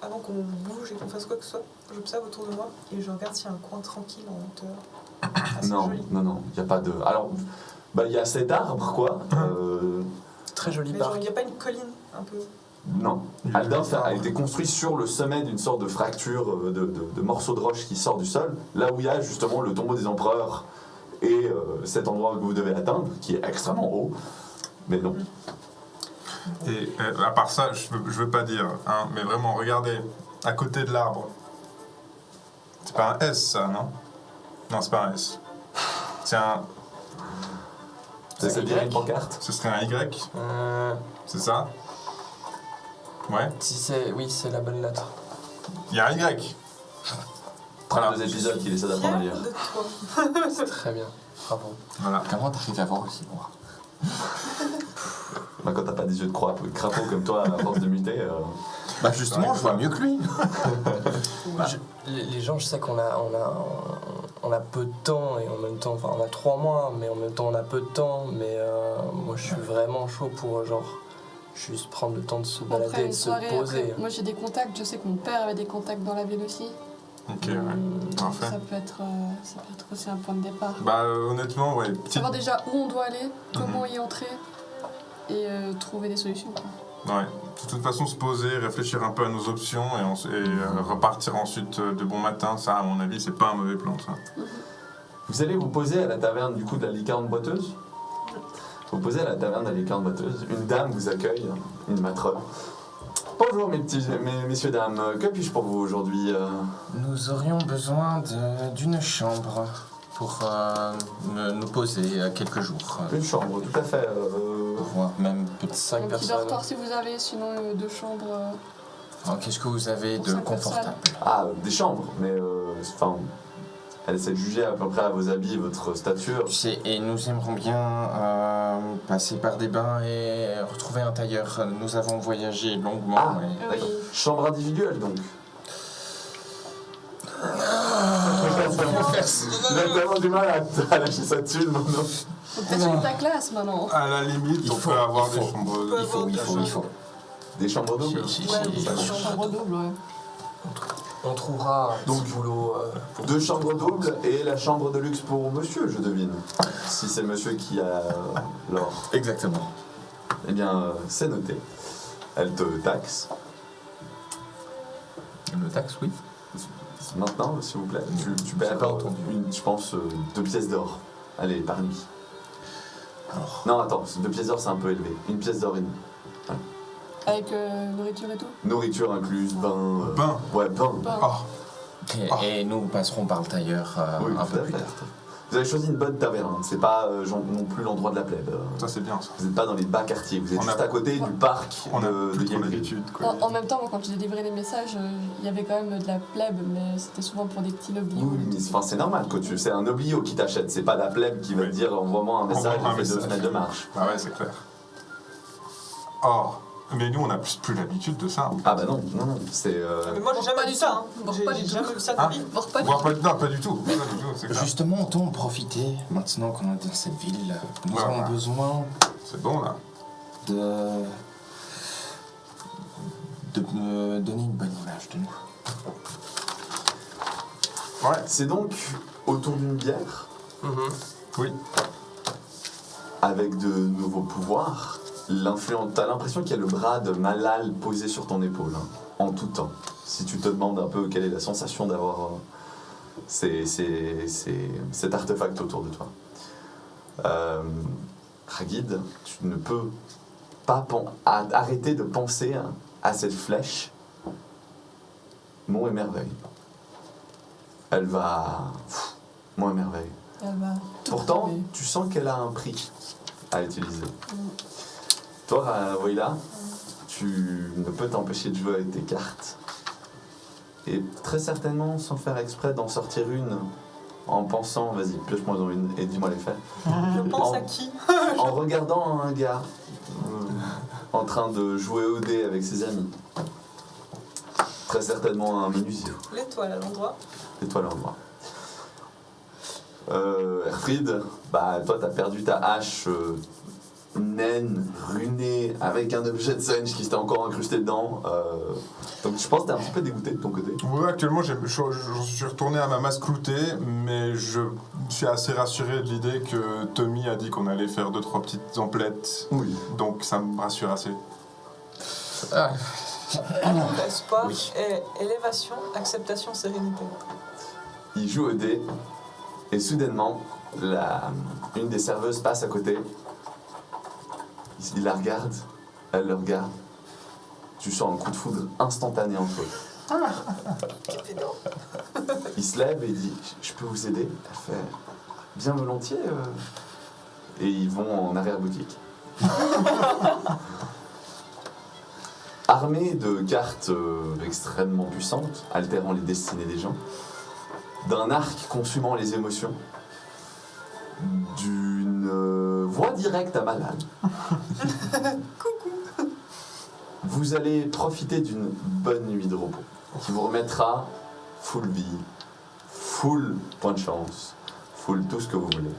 Avant qu'on bouge et qu'on fasse quoi que ce soit, j'observe autour de moi et je regarde s'il y a un coin tranquille en hauteur. Assez Non, joli. non, il n'y a pas de... Alors, il y a cet arbre, quoi. Très joli Mais genre, parc. il n'y a pas une colline un peu. Non. Aldorf a été construit sur le sommet d'une sorte de fracture de morceaux de roche qui sort du sol, là où il y a justement le tombeau des empereurs et cet endroit que vous devez atteindre, qui est extrêmement haut. Mais non. Et à part ça, je veux pas dire, hein, mais vraiment, regardez, à côté de l'arbre. C'est pas un S, ça, non? Non, c'est pas un S. C'est un... C'est bien une pancarte. Ce serait un Y, c'est ça? Ouais. Oui, c'est la bonne lettre. Il y a un Y. 32 épisodes qu'il essaie d'apprendre à lire. Fier de toi. C'est très bien. Bravo. Voilà. Comment t'arrives à voir aussi loin? Quand t'as pas des yeux de crapaud comme toi à force de muter... Bah justement, je vois mieux que lui. Les gens, je sais qu'on a peu de temps et en même temps, enfin on a 3 mois, mais en même temps on a peu de temps. Mais moi je suis vraiment chaud pour juste prendre le temps de se balader Après et une de se soirée, poser. moi j'ai des contacts, je sais que mon père avait des contacts dans la ville aussi. Ok, ouais. Parfait. Ça peut être aussi un point de départ. Bah honnêtement, ouais. Petite... Savoir déjà où on doit aller, comment y entrer et trouver des solutions. Quoi. Ouais. De toute façon, se poser, réfléchir un peu à nos options et repartir ensuite de bon matin, ça à mon avis, c'est pas un mauvais plan, ça. Vous allez vous poser à la taverne du coup de la licorne boiteuse. Vous posez à la taverne de la licorne boiteuse. Une dame vous accueille, une matrone. Bonjour messieurs, dames, que puis-je pour vous aujourd'hui Nous aurions besoin d'une chambre pour nous poser quelques jours. Une chambre, tout à fait. Voire même peut-être 5 Un petit personnes. dortoir si vous avez, sinon 2 chambres. Qu'est-ce que vous avez de Cinq confortable? Ah, des chambres, mais enfin, Elle essaie de juger à peu près à vos habits et votre stature. Tu sais, et nous aimerons bien passer par des bains et retrouver un tailleur. Nous avons voyagé longuement. Ah, et- d'accord. Chambre individuelle donc. Il a tellement du mal à lâcher sa thune maintenant. Faut peut-être suivre ta classe maintenant. À la limite, Il on faut, peut avoir il des faut. chambres. Il faut. Des chambres doubles. Si, Ouais, si, oui. Chambre double, ouais. On trouvera un Donc, petit boulot. Pour 2 chambres doubles et la chambre de luxe pour monsieur, je devine. Si c'est monsieur qui a l'or. Exactement. Eh bien, c'est noté. Elle te taxe. Le taxe, oui. Maintenant, s'il vous plaît. Tu J'ai perds pas entendu. je pense, 2 pièces d'or. Allez, par nuit. Alors, Non, attends, 2 pièces d'or, c'est un peu élevé. 1 pièce d'or et demie. Avec nourriture et tout. Nourriture incluse, bain. Bain. Ouais, bain. Pas. Oh, et nous passerons par le tailleur Oui, un tout peu à plus fait. tard. Vous avez choisi une bonne taverne. C'est pas non plus l'endroit de la plèbe. ça c'est bien ça. Vous n'êtes pas dans les bas quartiers. Vous êtes On juste a- à côté du parc On a de plus trop Gamery. l'habitude quoi. En même temps, moi, quand j'ai délivré les messages, il y avait quand même de la plèbe, mais c'était souvent pour des petits lobbies. Oui, mais c'est normal que c'est un oblio qui t'achète, c'est pas la plèbe qui va te Oui. dire envoie-moi un message, Envoie-moi un il fait 2 message. semaines de marche. Ah ouais, c'est clair. Or, mais nous on a plus l'habitude de ça. Ah bah non, c'est... Mais moi, j'ai Pas jamais du vu ça. tout. Hein. Bon, J'ai pas du j'ai tout. jamais vu ça de Ah. ma vie. Voir pas du Non, pas du tout. Pas du tout, c'est clair. Justement, autant en profiter maintenant qu'on est dans cette ville. Nous Ouais, avons ouais. besoin C'est bon là. de me donner une bonne image de nous. Ouais. C'est donc autour d'une bière, Oui. avec de nouveaux pouvoirs, t'as l'impression qu'il y a le bras de Malal posé sur ton épaule, hein, en tout temps. Si tu te demandes un peu quelle est la sensation d'avoir cet artefact autour de toi. Ragid, tu ne peux pas arrêter de penser à cette flèche. Mont et merveille. Elle va... Mont et merveille. Elle va tout Pourtant, trouver. tu sens qu'elle a un prix à utiliser. Toi, Voila, tu ne peux t'empêcher de jouer avec tes cartes. Et très certainement, sans faire exprès d'en sortir une, en pensant, vas-y, pioche-moi dans une et dis-moi les faits. Je pense En- à qui En regardant un gars en train de jouer au dé avec ses amis. Très certainement un menuisier. L'étoile à l'endroit. Étoile en noir. Erfried, bah toi t'as perdu ta hache naine, runée, avec un objet de Senge qui s'était encore incrusté dedans. Donc je pense que t'es un petit peu dégoûté de ton côté. Ouais, actuellement, je suis retourné à ma masse cloutée, mais je suis assez rassuré de l'idée que Tommy a dit qu'on allait faire 2-3 petites emplettes, Oui. donc ça me rassure assez. Espoir, Oui. et élévation, acceptation, sérénité. Il joue au dé et soudainement, une des serveuses passe à côté. Il la regarde, elle le regarde. Tu sens un coup de foudre instantané entre eux. Il se lève et il dit je peux vous aider? Elle fait bien volontiers. Et ils vont en arrière-boutique. Armés de cartes extrêmement puissantes, altérant les destinées des gens, d'un arc consumant les émotions, d'une voix directe à Malal. Vous allez profiter d'une bonne nuit de repos qui vous remettra full vie, full point de chance, full tout ce que vous voulez.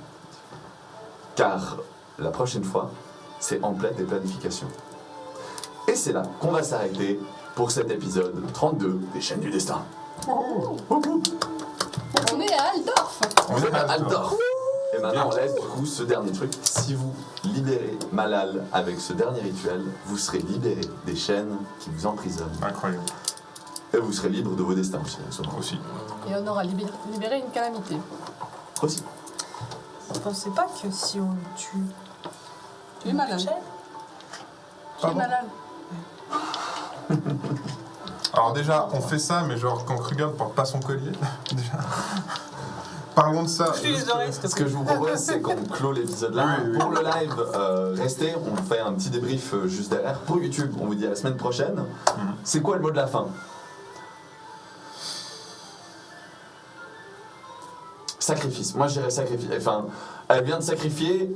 Car la prochaine fois, c'est emplette et planification. Et c'est là qu'on va s'arrêter pour cet épisode 32 des Chaînes du Destin. On est à Aldorf. Vous êtes à Aldorf. Et maintenant, Bien. on laisse du coup ce dernier truc. Si vous libérez Malal avec ce dernier rituel, vous serez libéré des chaînes qui vous emprisonnent. Incroyable. Et vous serez libre de vos destins aussi, à ce moment. Aussi. Et on aura libéré une calamité. Aussi. Vous pensez pas que si on le tue, Tu es malade. Michel, Tu es malade. Alors déjà, on fait ça, mais genre quand Kruger ne porte pas son collier. Déjà. Parlons de ça. je suis les oreilles, s'il te Ce plaît. que je vous propose, c'est qu'on clôt l'épisode là. Oui, oui. Pour le live, restez, on fait un petit débrief juste derrière. Pour YouTube, on vous dit à la semaine prochaine. C'est quoi le mot de la fin? sacrifice. Moi, je dirais sacrifice. Enfin, elle vient de sacrifier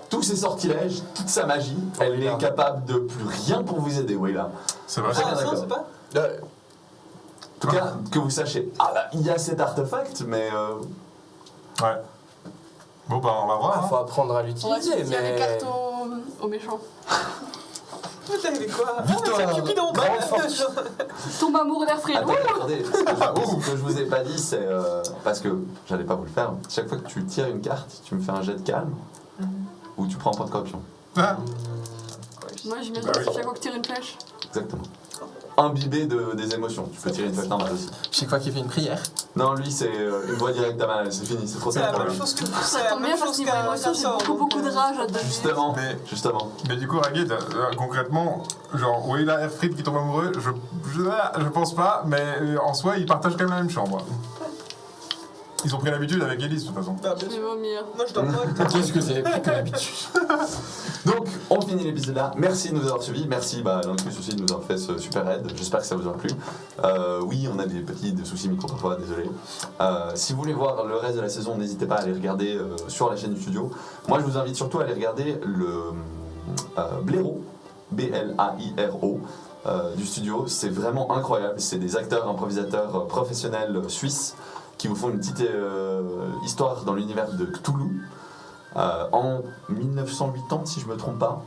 tous ses sortilèges, toute sa magie. Elle Wayla. est capable de plus rien pour vous aider, Wayla. C'est vrai. Très Ah, bien, ça, d'accord. c'est pas En tout cas, que vous sachiez. Ah là, il y a cet artefact, mais Ouais. Bon, bah, on va voir. Il faut apprendre à On va l'utiliser, sortir les mais... cartes aux méchants. Vous avez quoi Victoire. Ah, c'est Cupidon. Grande force. Tombe amoureux d'Airfried. attendez, ce que je vous ai pas dit, c'est parce que j'allais pas vous le faire. Chaque fois que tu tires une carte, tu me fais un jet de calme ou tu prends un point de corruption. Ah, Moi, j'imagine Bah que oui. c'est chaque fois que tu tires une flèche. Exactement. Imbibé des émotions. Tu peux tirer une flèche normale aussi. Chaque fois qu'il fait une prière. Non, lui, c'est une voie directe à mal. C'est fini, c'est trop C'est tard. la même chose que Ça tombe bien parce niveau émotion, j'ai beaucoup de rage à te donner. Justement, Mais- justement. Mais du coup, Ragid, concrètement, genre, Wayla Airfried qui tombe amoureux, je pense pas, mais en soi, ils partagent quand même la même chambre. Ils ont pris l'habitude avec Elise, de toute façon. Ah, bien Je vais sûr. vomir. Moi, je dors pas avec toi. Qu'est-ce que c'est plus que l'habitude? Donc, on finit l'épisode là. Merci de nous avoir suivis. Merci, Lancus aussi, de nous avoir fait ce super aide. J'espère que ça vous a plu. Oui, on a des petits soucis micro parfois, désolé. Si vous voulez voir le reste de la saison, n'hésitez pas à aller regarder sur la chaîne du studio. Moi, je vous invite surtout à aller regarder le Blaireau, B-L-A-I-R-O. Du studio, c'est vraiment incroyable. C'est des acteurs, improvisateurs professionnels suisses qui vous font une petite histoire dans l'univers de Cthulhu en 1980, si je me trompe pas.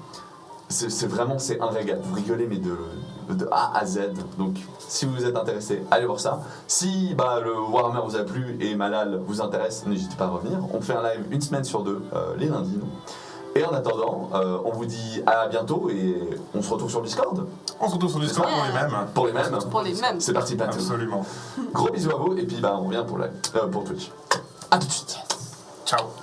C'est vraiment c'est un régal. Vous rigolez, mais de A à Z. Donc, si vous êtes intéressé, allez voir ça. Si le Warhammer vous a plu et Malal vous intéresse, n'hésitez pas à revenir. On fait un live une semaine sur deux, les lundis, nous. Et en attendant, on vous dit à bientôt et on se retrouve sur Discord On se retrouve sur Discord pour les mêmes. pour les mêmes. Pour les mêmes. C'est parti, bientôt. Absolument. Gros bisous à vous et puis on revient pour Twitch. À tout de suite. Ciao.